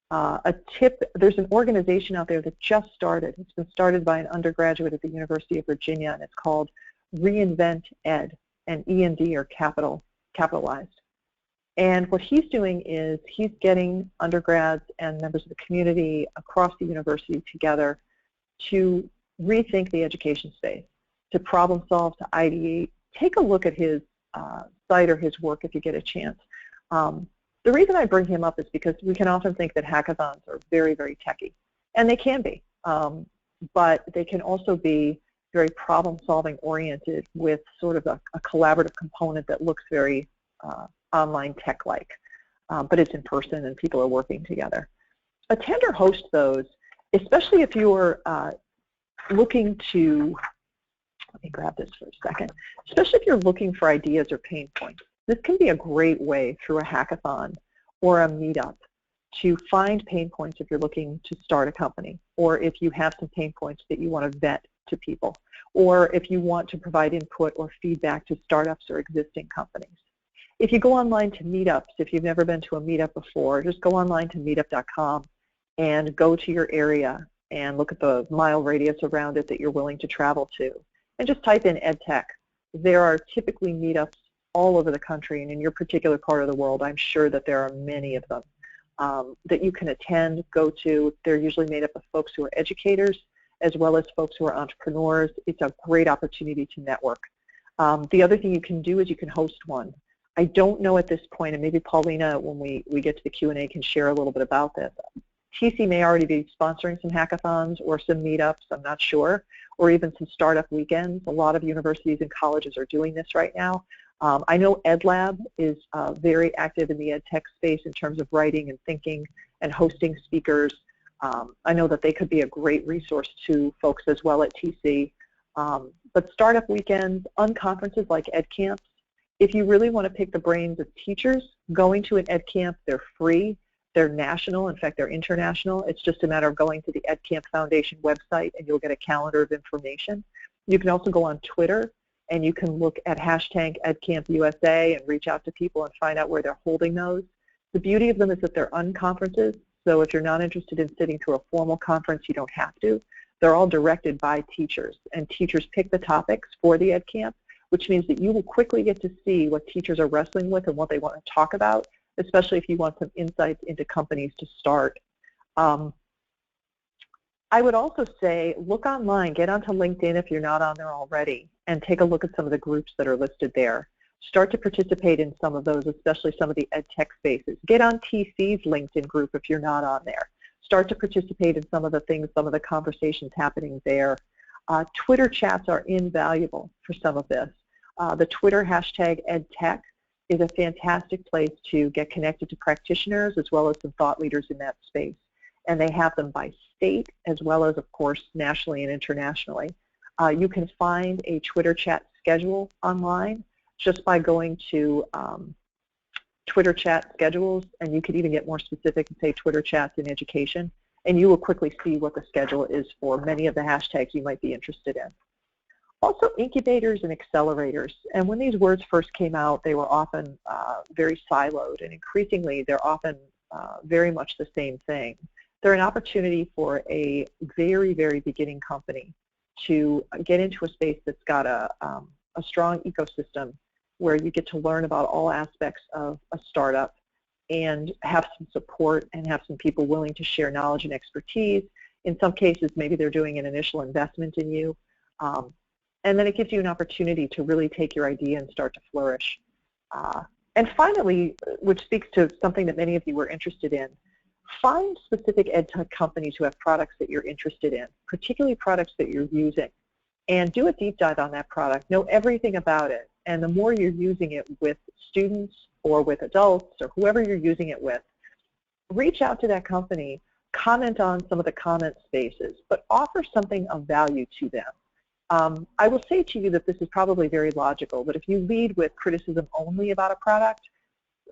A tip, there's an organization out there that just started. It's been started by an undergraduate at the University of Virginia, and it's called Reinvent Ed, and E and D are capitalized. And what he's doing is he's getting undergrads and members of the community across the university together to rethink the education space, to problem solve, to ideate. Take a look at his site or his work if you get a chance. The reason I bring him up is because we can often think that hackathons are very, very techy, and they can be, but they can also be very problem-solving oriented with sort of a collaborative component that looks very online tech-like, but it's in person and people are working together. Attend or host those, especially if you're looking to, let me grab this for a second, especially if you're looking for ideas or pain points. This can be a great way through a hackathon or a meetup to find pain points if you're looking to start a company, or if you have some pain points that you want to vet to people, or if you want to provide input or feedback to startups or existing companies. If you go online to meetups, if you've never been to a meetup before, just go online to meetup.com and go to your area and look at the mile radius around it that you're willing to travel to, and just type in EdTech. There are typically meetups all over the country, and in your particular part of the world, I'm sure that there are many of them that you can attend, go to. They're usually made up of folks who are educators as well as folks who are entrepreneurs. It's a great opportunity to network. The other thing you can do is you can host one. I don't know at this point, and maybe Paulina, when we get to the Q&A, can share a little bit about this. TC may already be sponsoring some hackathons or some meetups, I'm not sure, or even some startup weekends. A lot of universities and colleges are doing this right now. I know EdLab is very active in the ed tech space in terms of writing and thinking and hosting speakers. I know that they could be a great resource to folks as well at TC. But startup weekends, unconferences like ed camps, if you really want to pick the brains of teachers going to an ed camp, they're free, they're national, in fact they're international. It's just a matter of going to the Ed Camp Foundation website and you'll get a calendar of information. You can also go on Twitter and you can look at hashtag EdCampUSA and reach out to people and find out where they're holding those. The beauty of them is that they're unconferences, so if you're not interested in sitting through a formal conference, you don't have to. They're all directed by teachers, and teachers pick the topics for the Ed Camp, which means that you will quickly get to see what teachers are wrestling with and what they want to talk about, especially if you want some insights into companies to start. I would also say look online, get onto LinkedIn if you're not on there already, and take a look at some of the groups that are listed there. Start to participate in some of those, especially some of the ed tech spaces. Get on TC's LinkedIn group if you're not on there. Start to participate in some of the things, some of the conversations happening there. Twitter chats are invaluable for some of this. The Twitter hashtag EdTech is a fantastic place to get connected to practitioners as well as some thought leaders in that space. And they have them by state as well as, of course, nationally and internationally. You can find a Twitter chat schedule online just by going to Twitter chat schedules, and you could even get more specific and say Twitter chats in education, and you will quickly see what the schedule is for many of the hashtags you might be interested in. Also, incubators and accelerators, and when these words first came out, they were often very siloed, and increasingly they're often very much the same thing. They're an opportunity for a very, very beginning company to get into a space that's got a strong ecosystem where you get to learn about all aspects of a startup and have some support and have some people willing to share knowledge and expertise. In some cases, maybe they're doing an initial investment in you. And then it gives you an opportunity to really take your idea and start to flourish. And finally, which speaks to something that many of you were interested in, find specific EdTech companies who have products that you're interested in, particularly products that you're using, and do a deep dive on that product. Know everything about it, and the more you're using it with students or with adults or whoever you're using it with, reach out to that company, comment on some of the comment spaces, but offer something of value to them. I will say to you that this is probably very logical, but if you lead with criticism only about a product,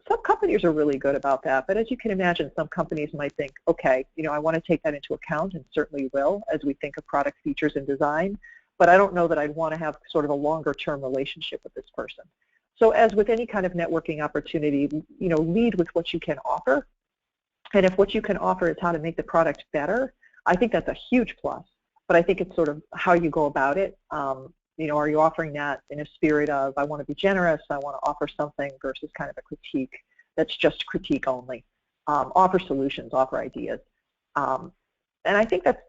some companies are really good about that, but as you can imagine, some companies might think, okay, I want to take that into account, and certainly will as we think of product features and design, but I don't know that I'd want to have sort of a longer-term relationship with this person. So as with any kind of networking opportunity, lead with what you can offer, and if what you can offer is how to make the product better, I think that's a huge plus, but I think it's sort of how you go about it. Are you offering that in a spirit of, I want to be generous, I want to offer something, versus kind of a critique that's just critique only. Offer solutions, offer ideas. And I think that's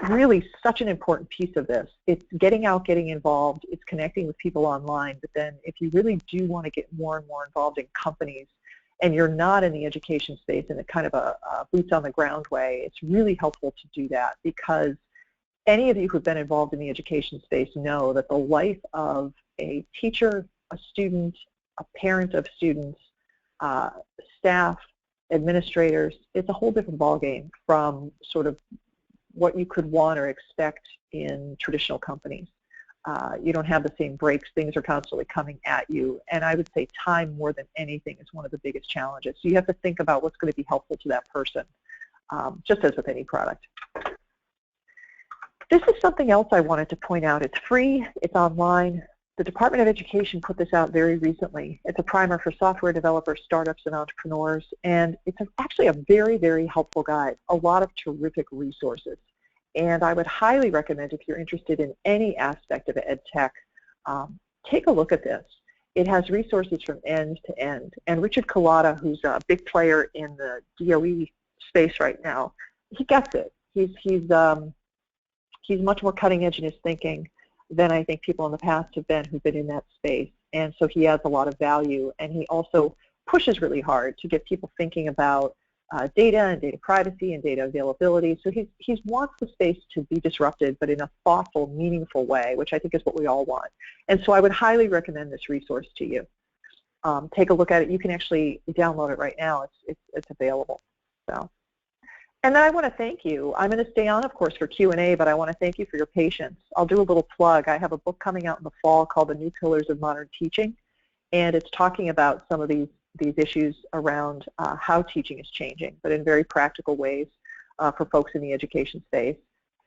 really such an important piece of this. It's getting out, getting involved, it's connecting with people online, but then if you really do want to get more and more involved in companies, and you're not in the education space in a kind of a boots on the ground way, it's really helpful to do that, because any of you who've been involved in the education space know that the life of a teacher, a student, a parent of students, staff, administrators, it's a whole different ballgame from sort of what you could want or expect in traditional companies. You don't have the same breaks. Things are constantly coming at you. And I would say time, more than anything, is one of the biggest challenges. So you have to think about what's going to be helpful to that person, just as with any product. This is something else I wanted to point out. It's free. It's online. The Department of Education put this out very recently. It's a primer for software developers, startups, and entrepreneurs. And it's actually a very, very helpful guide. A lot of terrific resources. And I would highly recommend, if you're interested in any aspect of EdTech, take a look at this. It has resources from end to end. And Richard Collada, who's a big player in the DOE space right now, he gets it. He's much more cutting edge in his thinking than I think people in the past have been who've been in that space. And so he adds a lot of value. And he also pushes really hard to get people thinking about data and data privacy and data availability. So he wants the space to be disrupted, but in a thoughtful, meaningful way, which I think is what we all want. And so I would highly recommend this resource to you. Take a look at it. You can actually download it right now. It's available. So. And then I want to thank you. I'm going to stay on, of course, for Q&A, but I want to thank you for your patience. I'll do a little plug. I have a book coming out in the fall called The New Pillars of Modern Teaching, and it's talking about some of these issues around how teaching is changing, but in very practical ways for folks in the education space.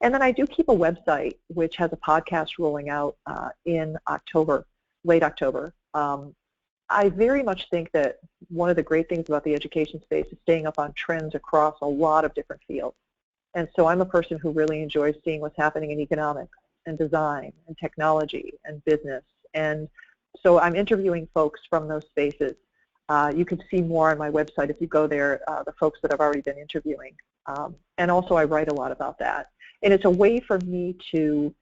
And then I do keep a website which has a podcast rolling out in October, late October. I very much think that one of the great things about the education space is staying up on trends across a lot of different fields. And so I'm a person who really enjoys seeing what's happening in economics and design and technology and business. And so I'm interviewing folks from those spaces. You can see more on my website if you go there, the folks that I've already been interviewing. And also I write a lot about that. And it's a way for me to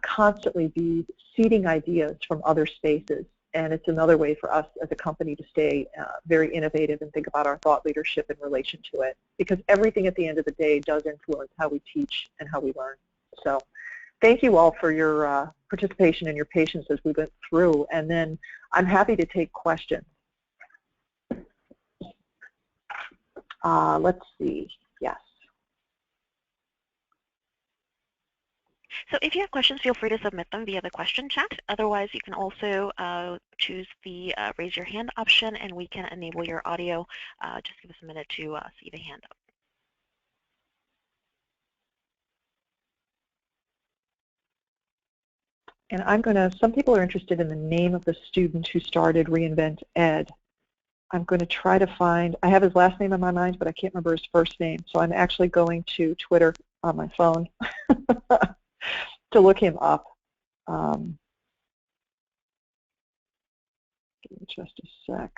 constantly be seeding ideas from other spaces. And it's another way for us as a company to stay very innovative and think about our thought leadership in relation to it. Because everything at the end of the day does influence how we teach and how we learn. So thank you all for your participation and your patience as we went through. And then I'm happy to take questions. Let's see. Yes. So if you have questions, feel free to submit them via the question chat. Otherwise, you can also choose the raise your hand option, and we can enable your audio. Just give us a minute to see the hand up. And I'm going to, some people are interested in the name of the student who started reInvent Ed. I'm going to try to find, I have his last name in my mind, but I can't remember his first name. So I'm actually going to Twitter on my phone to look him up. Give me just a sec.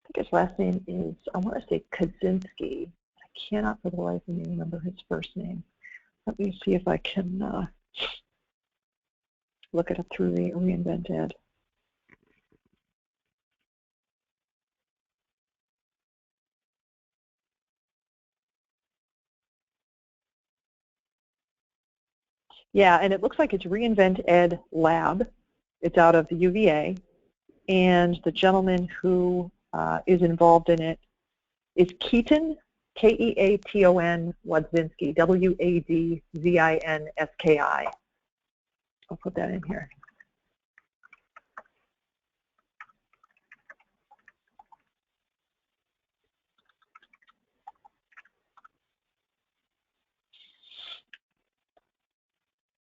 I think his last name is, I want to say Kaczynski. I cannot for the life of me remember his first name. Let me see if I can look it up through the Reinvent Ed. Yeah, and it looks like it's Reinvent Ed Lab. It's out of the UVA, and the gentleman who is involved in it is Keaton, K-E-A-T-O-N, Wadzinski, W-A-D-Z-I-N-S-K-I. I'll put that in here.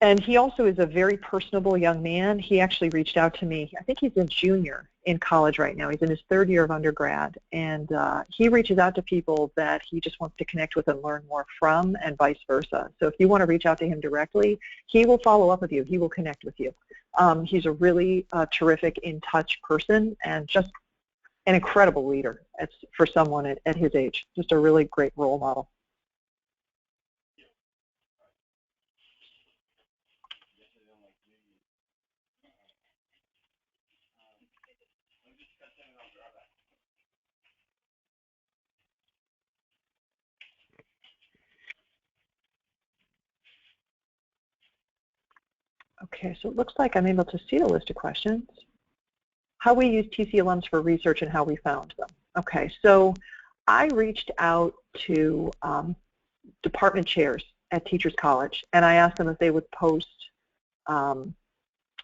And he also is a very personable young man. He actually reached out to me. I think he's a junior in college right now. He's in his third year of undergrad. And he reaches out to people that he just wants to connect with and learn more from, and vice versa. So if you want to reach out to him directly, he will follow up with you. He will connect with you. He's a really terrific, in-touch person and just an incredible leader for someone at his age. Just a really great role model. Okay, so it looks like I'm able to see the list of questions. How we use TC alums for research and how we found them. Okay, so I reached out to department chairs at Teachers College, and I asked them if they would post a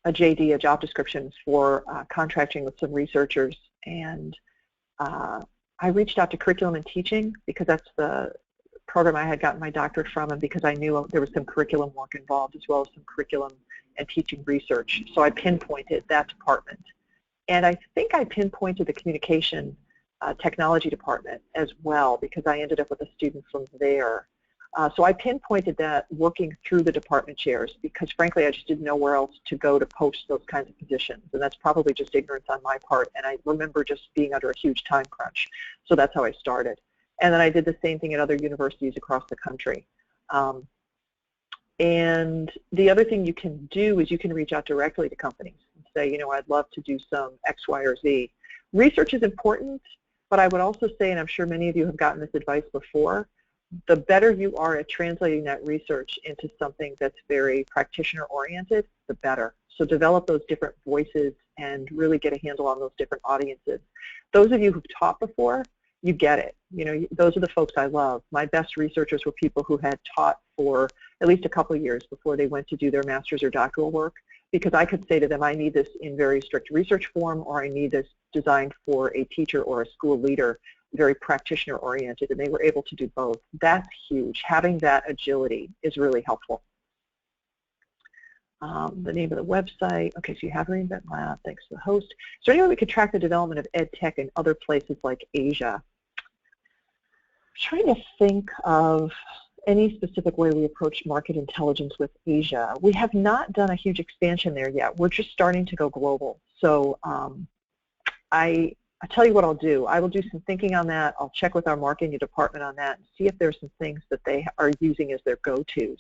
JD, a job description for contracting with some researchers. And I reached out to Curriculum and Teaching because that's the program I had gotten my doctorate from, and because I knew there was some curriculum work involved as well as some curriculum and teaching research. So I pinpointed that department. And I think I pinpointed the communication technology department as well because I ended up with a student from there. So I pinpointed that working through the department chairs because frankly I just didn't know where else to go to post those kinds of positions, and that's probably just ignorance on my part, and I remember just being under a huge time crunch. So that's how I started. And then I did the same thing at other universities across the country. And the other thing you can do is you can reach out directly to companies and say, you know, I'd love to do some X, Y, or Z. Research is important, but I would also say, and I'm sure many of you have gotten this advice before, the better you are at translating that research into something that's very practitioner-oriented, the better. So develop those different voices and really get a handle on those different audiences. Those of you who've taught before, you get it. You know, those are the folks I love. My best researchers were people who had taught for at least a couple of years before they went to do their master's or doctoral work, because I could say to them, I need this in very strict research form, or I need this designed for a teacher or a school leader, very practitioner-oriented, and they were able to do both. That's huge. Having that agility is really helpful. The name of the website. Okay, so you have Reinvent Lab. Thanks to the host. Is there any way we could track the development of EdTech in other places like Asia? I'm trying to think of any specific way we approach market intelligence with Asia. We have not done a huge expansion there yet. We're just starting to go global. So I tell you what I'll do. I will do some thinking on that. I'll check with our marketing department on that and see if there's some things that they are using as their go-tos.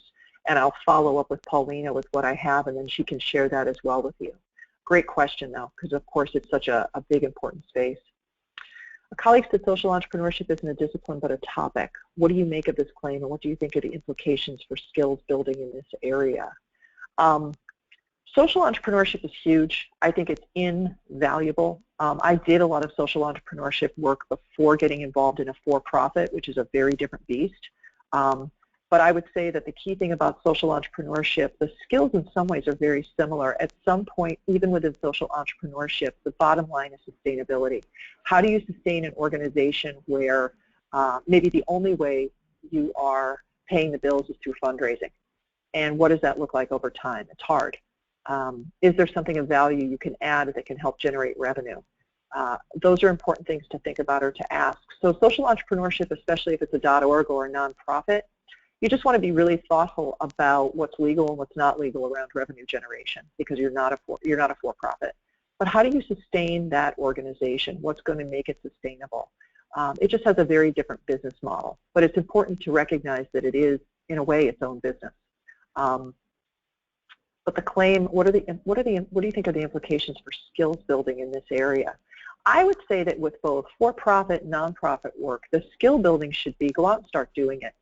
And I'll follow up with Paulina with what I have, and then she can share that as well with you. Great question, though, because of course it's such a big, important space. A colleague said social entrepreneurship isn't a discipline but a topic. What do you make of this claim, and what do you think are the implications for skills building in this area? Social entrepreneurship is huge. I think it's invaluable. I did a lot of social entrepreneurship work before getting involved in a for-profit, which is a very different beast. But I would say that the key thing about social entrepreneurship, the skills in some ways are very similar. At some point, even within social entrepreneurship, the bottom line is sustainability. How do you sustain an organization where maybe the only way you are paying the bills is through fundraising. And what does that look like over time? It's hard. Is there something of value you can add that can help generate revenue? Those are important things to think about or to ask. So social entrepreneurship, especially if it's a .org or a nonprofit, you just want to be really thoughtful about what's legal and what's not legal around revenue generation, because you're not a for-profit. But how do you sustain that organization? What's going to make it sustainable? It just has a very different business model, but it's important to recognize that it is, in a way, its own business. But the claim, what do you think are the implications for skills building in this area? I would say that with both for-profit and nonprofit work, the skill building should be go out and start doing it.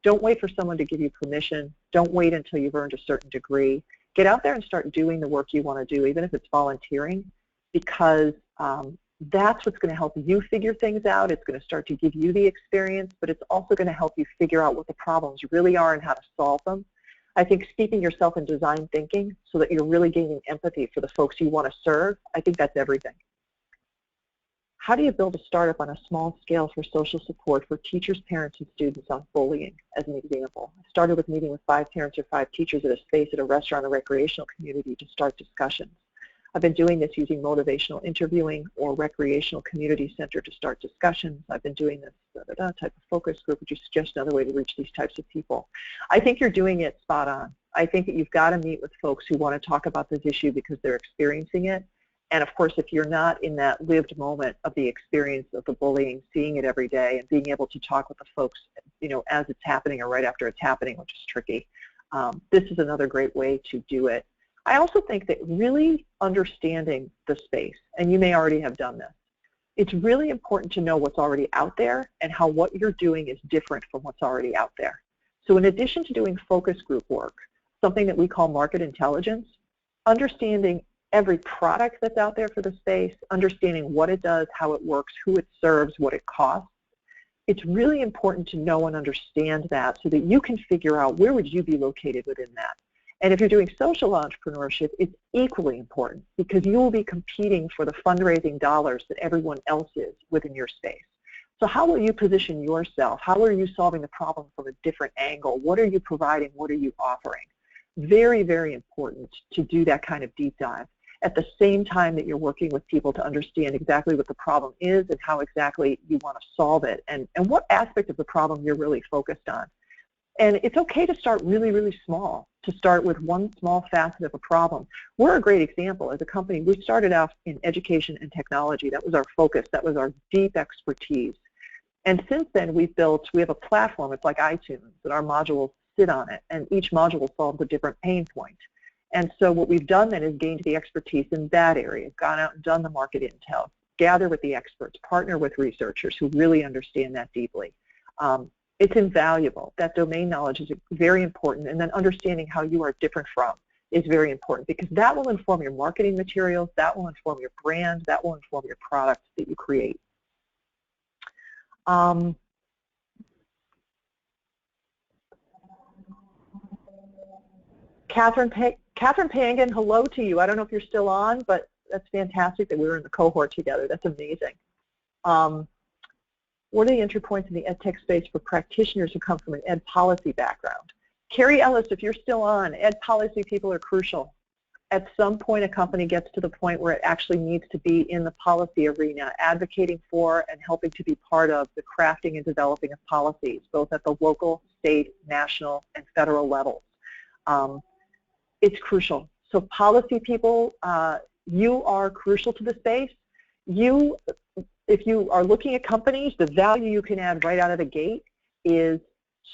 Don't wait for someone to give you permission. Don't wait until you've earned a certain degree. Get out there and start doing the work you want to do, even if it's volunteering, because that's what's going to help you figure things out. It's going to start to give you the experience, but it's also going to help you figure out what the problems really are and how to solve them. I think steeping yourself in design thinking so that you're really gaining empathy for the folks you want to serve, I think that's everything. How do you build a startup on a small scale for social support for teachers, parents, and students on bullying, as an example? I started with meeting with 5 parents or 5 teachers at a space at a restaurant or recreational community to start discussions. I've been doing this using motivational interviewing or recreational community center to start discussions. I've been doing this type of focus group, which is just another way to reach these types of people. I think you're doing it spot on. I think that you've got to meet with folks who want to talk about this issue because they're experiencing it. And of course, if you're not in that lived moment of the experience of the bullying, seeing it every day and being able to talk with the folks, as it's happening or right after it's happening, which is tricky, this is another great way to do it. I also think that really understanding the space, and you may already have done this, it's really important to know what's already out there and how what you're doing is different from what's already out there. So in addition to doing focus group work, something that we call market intelligence, understanding every product that's out there for the space, understanding what it does, how it works, who it serves, what it costs. It's really important to know and understand that so that you can figure out where would you be located within that. And if you're doing social entrepreneurship, it's equally important because you will be competing for the fundraising dollars that everyone else is within your space. So how will you position yourself? How are you solving the problem from a different angle? What are you providing? What are you offering? Very, very important to do that kind of deep dive at the same time that you're working with people to understand exactly what the problem is and how exactly you want to solve it and what aspect of the problem you're really focused on. And it's okay to start really, really small, to start with one small facet of a problem. We're a great example. As a company, we started out in education and technology. That was our focus. That was our deep expertise. And since then, we have a platform. It's like iTunes, and our modules sit on it, and each module solves a different pain point. And so what we've done then is gained the expertise in that area, gone out and done the market intel, gather with the experts, partner with researchers who really understand that deeply. It's invaluable. That domain knowledge is very important, and then understanding how you are different from is very important because that will inform your marketing materials, that will inform your brand, that will inform your products that you create. Catherine Pangan, hello to you. I don't know if you're still on, but that's fantastic that we were in the cohort together. That's amazing. What are the entry points in the EdTech space for practitioners who come from an ed policy background? Carrie Ellis, if you're still on, ed policy people are crucial. At some point, a company gets to the point where it actually needs to be in the policy arena, advocating for and helping to be part of the crafting and developing of policies, both at the local, state, national, and federal levels. It's crucial. So policy people, you are crucial to the space. If you are looking at companies, the value you can add right out of the gate is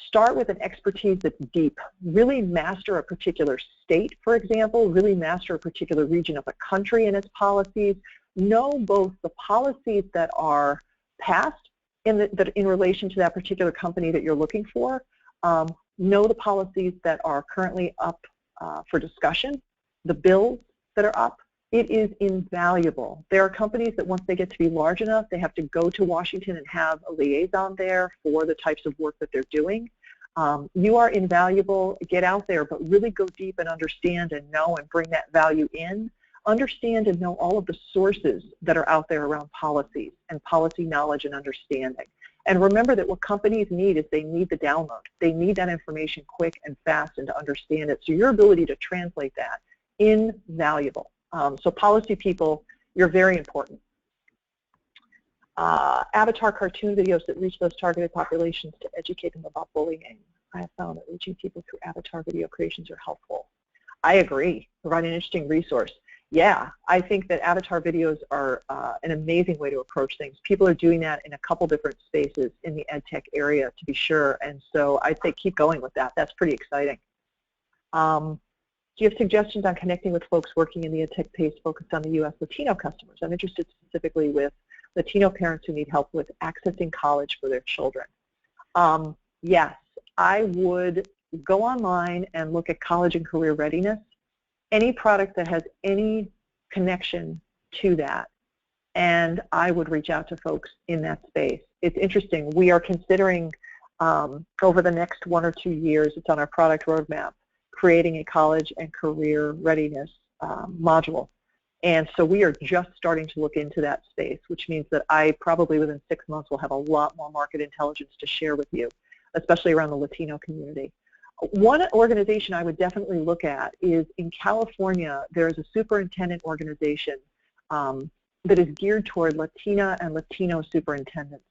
start with an expertise that's deep. Really master a particular state, for example, really master a particular region of the country and its policies. Know both the policies that are passed in relation to that particular company that you're looking for. Know the policies that are currently up for discussion, the bills that are up. It is invaluable. There are companies that once they get to be large enough, they have to go to Washington and have a liaison there for the types of work that they're doing. You are invaluable. Get out there, but really go deep and understand and know and bring that value in. Understand and know all of the sources that are out there around policies and policy knowledge and understanding. And remember that what companies need is they need the download. They need that information quick and fast and to understand it. So your ability to translate that, invaluable. So policy people, you're very important. Avatar cartoon videos that reach those targeted populations to educate them about bullying. I have found that reaching people through avatar video creations are helpful. I agree. Provide an interesting resource. Yeah, I think that avatar videos are an amazing way to approach things. People are doing that in a couple different spaces in the EdTech area, to be sure, and so I'd say keep going with that. That's pretty exciting. Do you have suggestions on connecting with folks working in the EdTech space focused on the U.S. Latino customers? I'm interested specifically with Latino parents who need help with accessing college for their children. Yes, I would go online and look at college and career readiness. Any product that has any connection to that, and I would reach out to folks in that space. It's interesting. We are considering over the next 1 or 2 years, it's on our product roadmap, creating a college and career readiness module. And so we are just starting to look into that space, which means that I probably within 6 months will have a lot more market intelligence to share with you, especially around the Latino community. One organization I would definitely look at is in California, there is a superintendent organization that is geared toward Latina and Latino superintendents.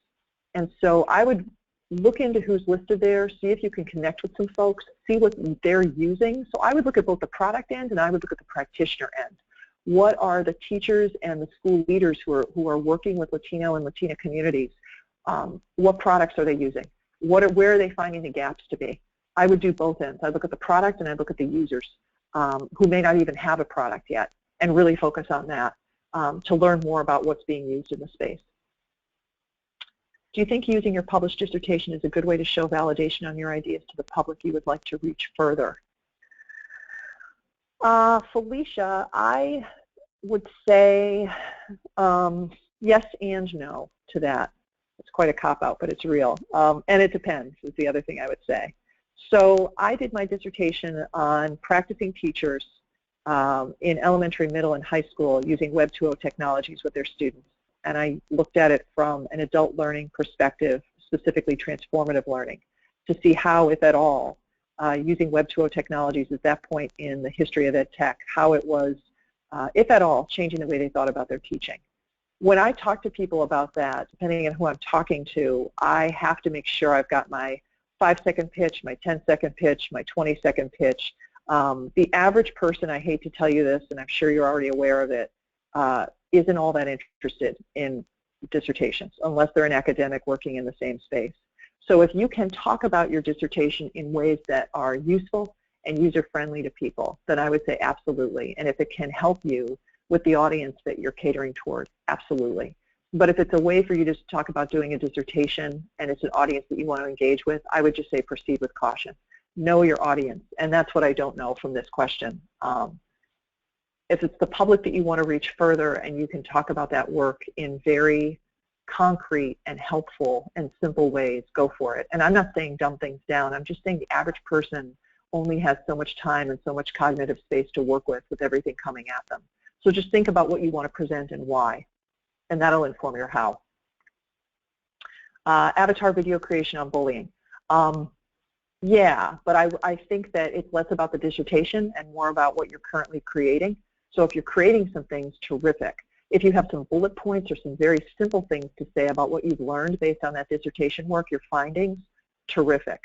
And so I would look into who's listed there, see if you can connect with some folks, see what they're using. So I would look at both the product end and I would look at the practitioner end. What are the teachers and the school leaders who are working with Latino and Latina communities? What products are they using? Where are they finding the gaps to be? I would do both ends. I'd look at the product and I'd look at the users who may not even have a product yet and really focus on that to learn more about what's being used in the space. Do you think using your published dissertation is a good way to show validation on your ideas to the public you would like to reach further? Felicia, I would say yes and no to that. It's quite a cop-out, but it's real. And it depends is the other thing I would say. So I did my dissertation on practicing teachers in elementary, middle, and high school using Web 2.0 technologies with their students. And I looked at it from an adult learning perspective, specifically transformative learning, to see how, if at all, using Web 2.0 technologies at that point in the history of EdTech, how it was, if at all, changing the way they thought about their teaching. When I talk to people about that, depending on who I'm talking to, I have to make sure I've got my 5-second pitch, my 10-second pitch, my 20-second pitch. The average person, I hate to tell you this, and I'm sure you're already aware of it, isn't all that interested in dissertations unless they're an academic working in the same space. So if you can talk about your dissertation in ways that are useful and user-friendly to people, then I would say absolutely. And if it can help you with the audience that you're catering toward, absolutely. But if it's a way for you to talk about doing a dissertation and it's an audience that you want to engage with, I would just say proceed with caution. Know your audience, and that's what I don't know from this question. If it's the public that you want to reach further and you can talk about that work in very concrete and helpful and simple ways, go for it. And I'm not saying dumb things down. I'm just saying the average person only has so much time and so much cognitive space to work with everything coming at them. So just think about what you want to present and why, and that'll inform your how. Avatar video creation on bullying. Yeah, but I think that it's less about the dissertation and more about what you're currently creating. So if you're creating some things, terrific. If you have some bullet points or some very simple things to say about what you've learned based on that dissertation work, your findings, terrific.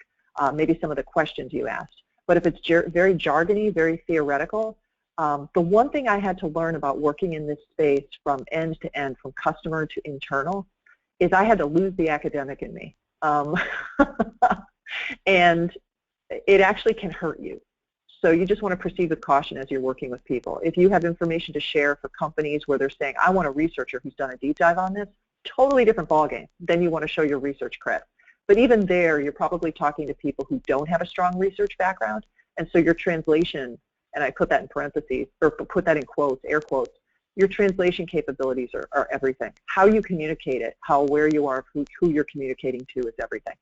Maybe some of the questions you asked. But if it's very jargony, very theoretical, the one thing I had to learn about working in this space from end to end, from customer to internal, is I had to lose the academic in me. And it actually can hurt you. So you just want to proceed with caution as you're working with people. If you have information to share for companies where they're saying, I want a researcher who's done a deep dive on this, totally different ballgame. Then you want to show your research cred. But even there, you're probably talking to people who don't have a strong research background, and so your translation, and I put that in parentheses, or put that in quotes, air quotes, your translation capabilities are everything. How you communicate it, how aware you are of who you're communicating to is everything.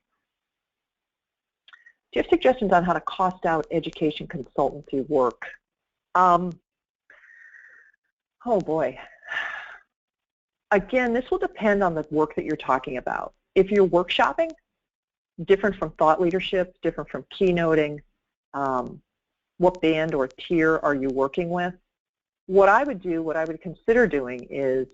Do you have suggestions on how to cost out education consultancy work? Oh boy. Again, this will depend on the work that you're talking about. If you're workshopping, different from thought leadership, different from keynoting, what band or tier are you working with? What I would do, what I would consider doing is,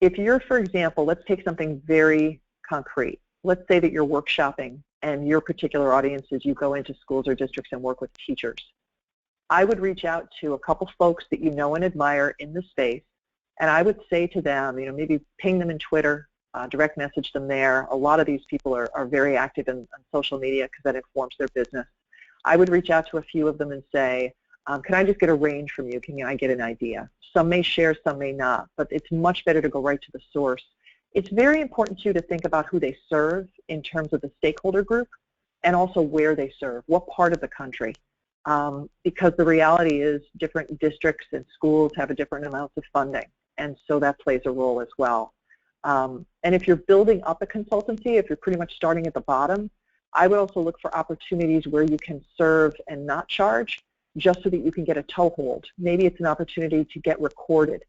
if you're, for example, let's take something very concrete. Let's say that you're workshopping and your particular audience is you go into schools or districts and work with teachers. I would reach out to a couple folks that you know and admire in the space, and I would say to them, maybe ping them in Twitter, direct message them there. A lot of these people are very active on social media because that informs their business. I would reach out to a few of them and say, can I just get a range from you? Can I get an idea? Some may share, some may not, but it's much better to go right to the source. It's very important, too, to think about who they serve in terms of the stakeholder group and also where they serve, what part of the country. Because the reality is different districts and schools have a different amounts of funding, and so that plays a role as well. And if you're building up a consultancy, if you're pretty much starting at the bottom, I would also look for opportunities where you can serve and not charge, just so that you can get a toehold. Maybe it's an opportunity to get recorded,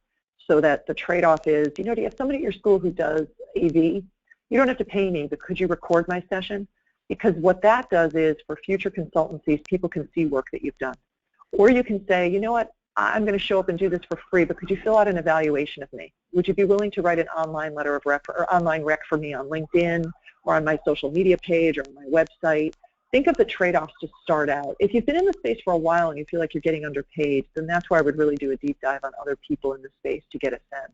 so that the trade-off is, do you have somebody at your school who does AV? You don't have to pay me, but could you record my session? Because what that does is, for future consultancies, people can see work that you've done. Or you can say, you know what, I'm going to show up and do this for free, but could you fill out an evaluation of me? Would you be willing to write an online letter of rec or online rec for me on LinkedIn or on my social media page or on my website? Think of the trade-offs to start out. If you've been in the space for a while and you feel like you're getting underpaid, then that's where I would really do a deep dive on other people in the space to get a sense.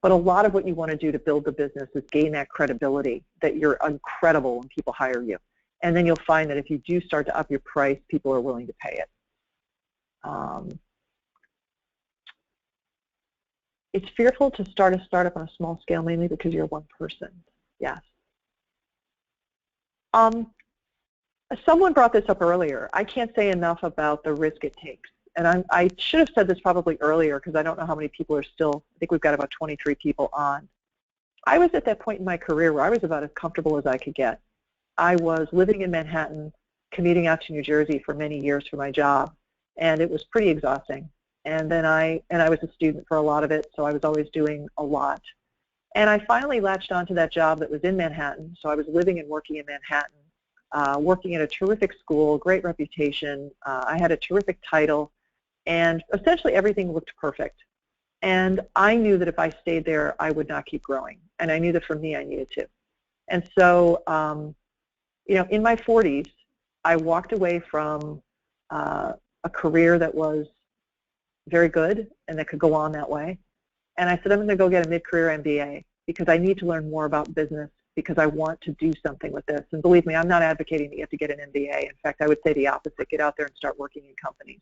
But a lot of what you want to do to build the business is gain that credibility, that you're incredible when people hire you. And then you'll find that if you do start to up your price, people are willing to pay it. It's fearful to start a startup on a small scale, mainly because you're one person. Yes. Someone brought this up earlier. I can't say enough about the risk it takes. And I should have said this probably earlier, because I don't know how many people are still, I think we've got about 23 people on. I was at that point in my career where I was about as comfortable as I could get. I was living in Manhattan, commuting out to New Jersey for many years for my job, and it was pretty exhausting. And then I was a student for a lot of it, so I was always doing a lot. And I finally latched onto that job that was in Manhattan, so I was living and working in Manhattan, working at a terrific school, great reputation. I had a terrific title, and essentially everything looked perfect. And I knew that if I stayed there, I would not keep growing. And I knew that for me, I needed to. And so, in my 40s, I walked away from a career that was very good and that could go on that way. And I said, I'm going to go get a mid-career MBA because I need to learn more about business, because I want to do something with this. And believe me, I'm not advocating that you have to get an MBA. In fact, I would say the opposite. Get out there and start working in companies.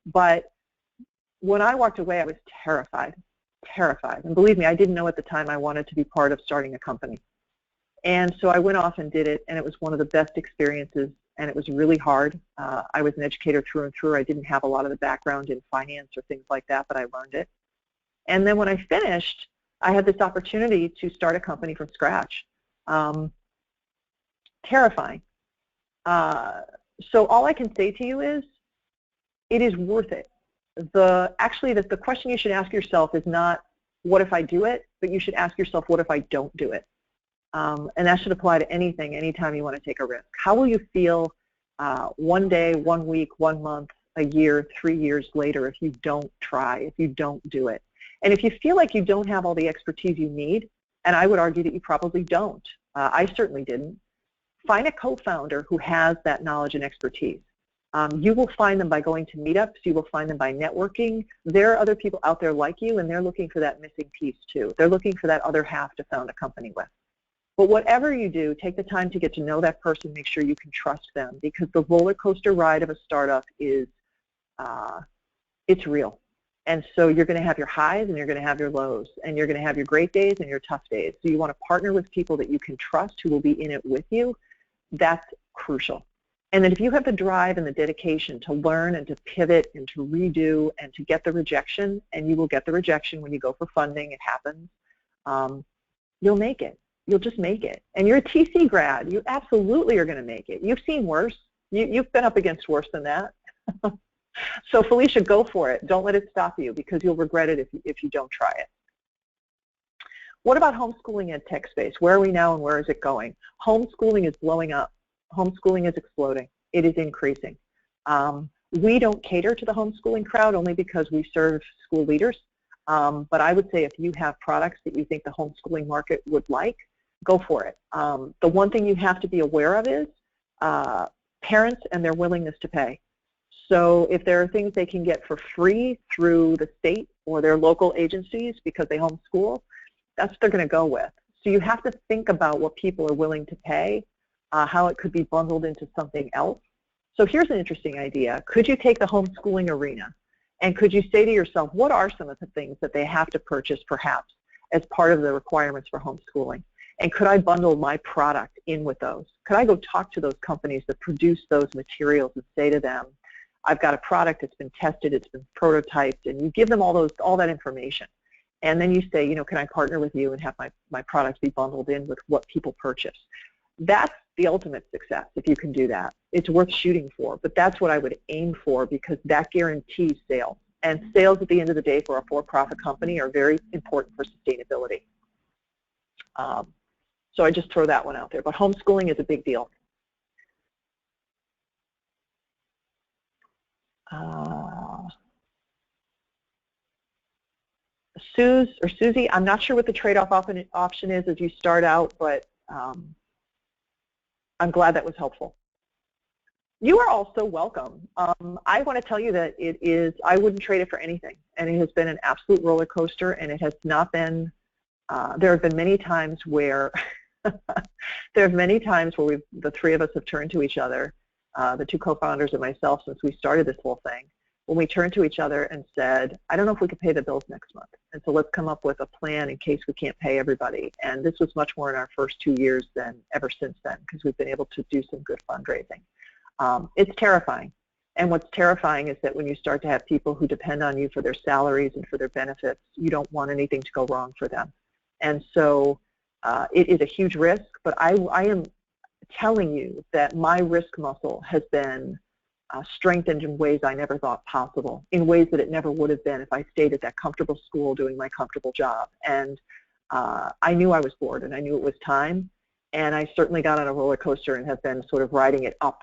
But when I walked away, I was terrified, terrified. And believe me, I didn't know at the time I wanted to be part of starting a company. And so I went off and did it, and it was one of the best experiences, and it was really hard. I was an educator through and through. I didn't have a lot of the background in finance or things like that, but I learned it. And then when I finished, I had this opportunity to start a company from scratch. Terrifying. So all I can say to you is, it is worth it. Actually, the question you should ask yourself is not, what if I do it? But you should ask yourself, what if I don't do it? And that should apply to anything, anytime you want to take a risk. How will you feel one day, 1 week, 1 month, a year, 3 years later if you don't try, if you don't do it? And if you feel like you don't have all the expertise you need, and I would argue that you probably don't, I certainly didn't, find a co-founder who has that knowledge and expertise. You will find them by going to meetups. You will find them by networking. There are other people out there like you, and they're looking for that missing piece too. They're looking for that other half to found a company with. But whatever you do, take the time to get to know that person. Make sure you can trust them, because the roller coaster ride of a startup is, it's real. And so you're going to have your highs and you're going to have your lows, and you're going to have your great days and your tough days. So you want to partner with people that you can trust, who will be in it with you. That's crucial. And then if you have the drive and the dedication to learn and to pivot and to redo and to get the rejection, and you will get the rejection when you go for funding, it happens, you'll make it. You'll just make it. And you're a TC grad. You absolutely are going to make it. You've seen worse. You've been up against worse than that. So Felicia, go for it. Don't let it stop you, because you'll regret it if you don't try it. What about homeschooling ed tech space? Where are we now and where is it going? Homeschooling is blowing up. Homeschooling is exploding. It is increasing. We don't cater to the homeschooling crowd only because we serve school leaders. But I would say if you have products that you think the homeschooling market would like, go for it. The one thing you have to be aware of is parents and their willingness to pay. So if there are things they can get for free through the state or their local agencies because they homeschool, that's what they're going to go with. So you have to think about what people are willing to pay, how it could be bundled into something else. So here's an interesting idea. Could you take the homeschooling arena and could you say to yourself, what are some of the things that they have to purchase perhaps as part of the requirements for homeschooling? And could I bundle my product in with those? Could I go talk to those companies that produce those materials and say to them, I've got a product that's been tested, it's been prototyped, and you give them all that information. And then you say, can I partner with you and have my products be bundled in with what people purchase? That's the ultimate success if you can do that. It's worth shooting for, but that's what I would aim for because that guarantees sales. And sales at the end of the day for a for-profit company are very important for sustainability. So I just throw that one out there. But homeschooling is a big deal. Susie, I'm not sure what the trade-off option is as you start out, but I'm glad that was helpful. You are also welcome. I want to tell you that I wouldn't trade it for anything, and it has been an absolute roller coaster, and it has not been, there have been many times where, the three of us have turned to each other, the two co-founders and myself since we started this whole thing, when we turned to each other and said, I don't know if we could pay the bills next month, and so let's come up with a plan in case we can't pay everybody. And this was much more in our first 2 years than ever since then because we've been able to do some good fundraising. It's terrifying. And what's terrifying is that when you start to have people who depend on you for their salaries and for their benefits, you don't want anything to go wrong for them. And so it is a huge risk, but I am telling you that my risk muscle has been strengthened in ways I never thought possible, in ways that it never would have been if I stayed at that comfortable school doing my comfortable job. And I knew I was bored and I knew it was time, and I certainly got on a roller coaster and have been sort of riding it up,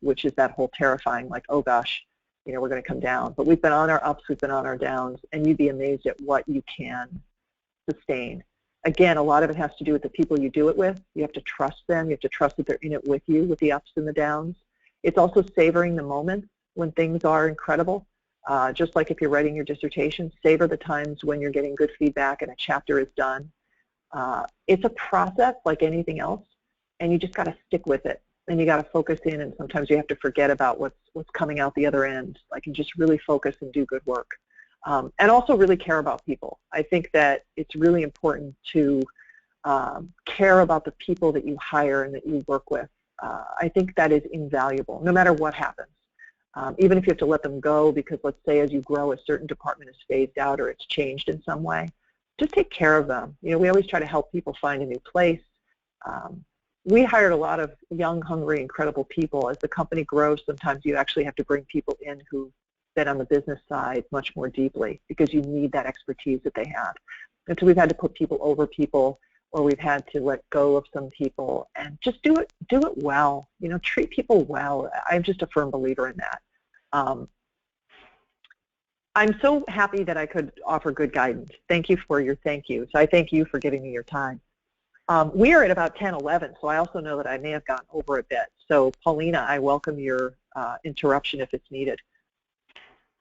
which is that whole terrifying, like, oh gosh, we're going to come down. But we've been on our ups, we've been on our downs, and you'd be amazed at what you can sustain. Again, a lot of it has to do with the people you do it with. You have to trust them. You have to trust that they're in it with you, with the ups and the downs. It's also savoring the moments when things are incredible. Just like if you're writing your dissertation, savor the times when you're getting good feedback and a chapter is done. It's a process like anything else, and you just got to stick with it. And you got to focus in, and sometimes you have to forget about what's coming out the other end. Like, and just really focus and do good work. And also really care about people. I think that it's really important to care about the people that you hire and that you work with. I think that is invaluable, no matter what happens. Even if you have to let them go because, let's say, as you grow, a certain department is phased out or it's changed in some way, just take care of them. We always try to help people find a new place. We hired a lot of young, hungry, incredible people. As the company grows, sometimes you actually have to bring people in who've been on the business side much more deeply because you need that expertise that they have. And so we've had to put people over people, or we've had to let go of some people, and just do it well. Treat people well. I'm just a firm believer in that. I'm so happy that I could offer good guidance. Thank you for your thank you. So I thank you for giving me your time. We are at about 10:11, so I also know that I may have gone over a bit. So Paulina, I welcome your interruption if it's needed.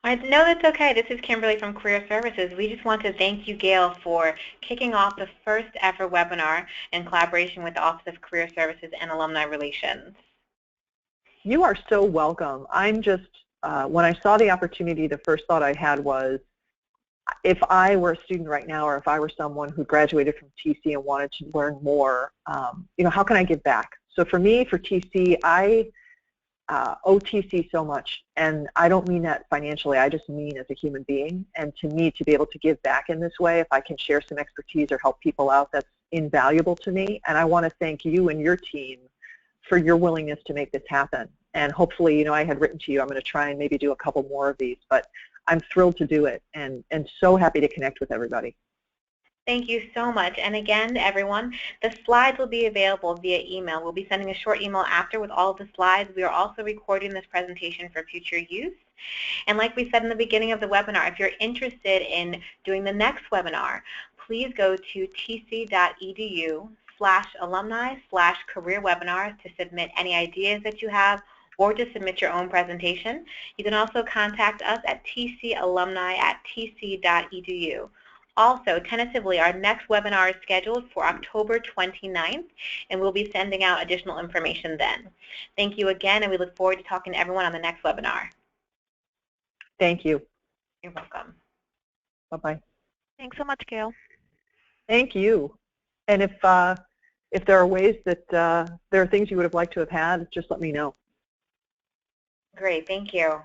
No, that's okay. This is Kimberly from Career Services. We just want to thank you, Gayle, for kicking off the first ever webinar in collaboration with the Office of Career Services and Alumni Relations. You are so welcome. I'm just, when I saw the opportunity, the first thought I had was, if I were a student right now, or if I were someone who graduated from TC and wanted to learn more, how can I give back? So for me, for TC, I owe TC so much, and I don't mean that financially, I just mean as a human being. And to me, to be able to give back in this way, if I can share some expertise or help people out, that's invaluable to me. And I want to thank you and your team for your willingness to make this happen. And hopefully, I had written to you, I'm going to try and maybe do a couple more of these, but I'm thrilled to do it, and so happy to connect with everybody. Thank you so much. And again, everyone, the slides will be available via email. We'll be sending a short email after with all of the slides. We are also recording this presentation for future use. And like we said in the beginning of the webinar, if you're interested in doing the next webinar, please go to tc.edu/alumni/career webinars to submit any ideas that you have or to submit your own presentation. You can also contact us at tcalumni@tc.edu. Also, tentatively, our next webinar is scheduled for October 29th, and we'll be sending out additional information then. Thank you again, and we look forward to talking to everyone on the next webinar. Thank you. You're welcome. Bye-bye. Thanks so much, Gayle. Thank you. And if there are ways that there are things you would have liked to have had, just let me know. Great, thank you.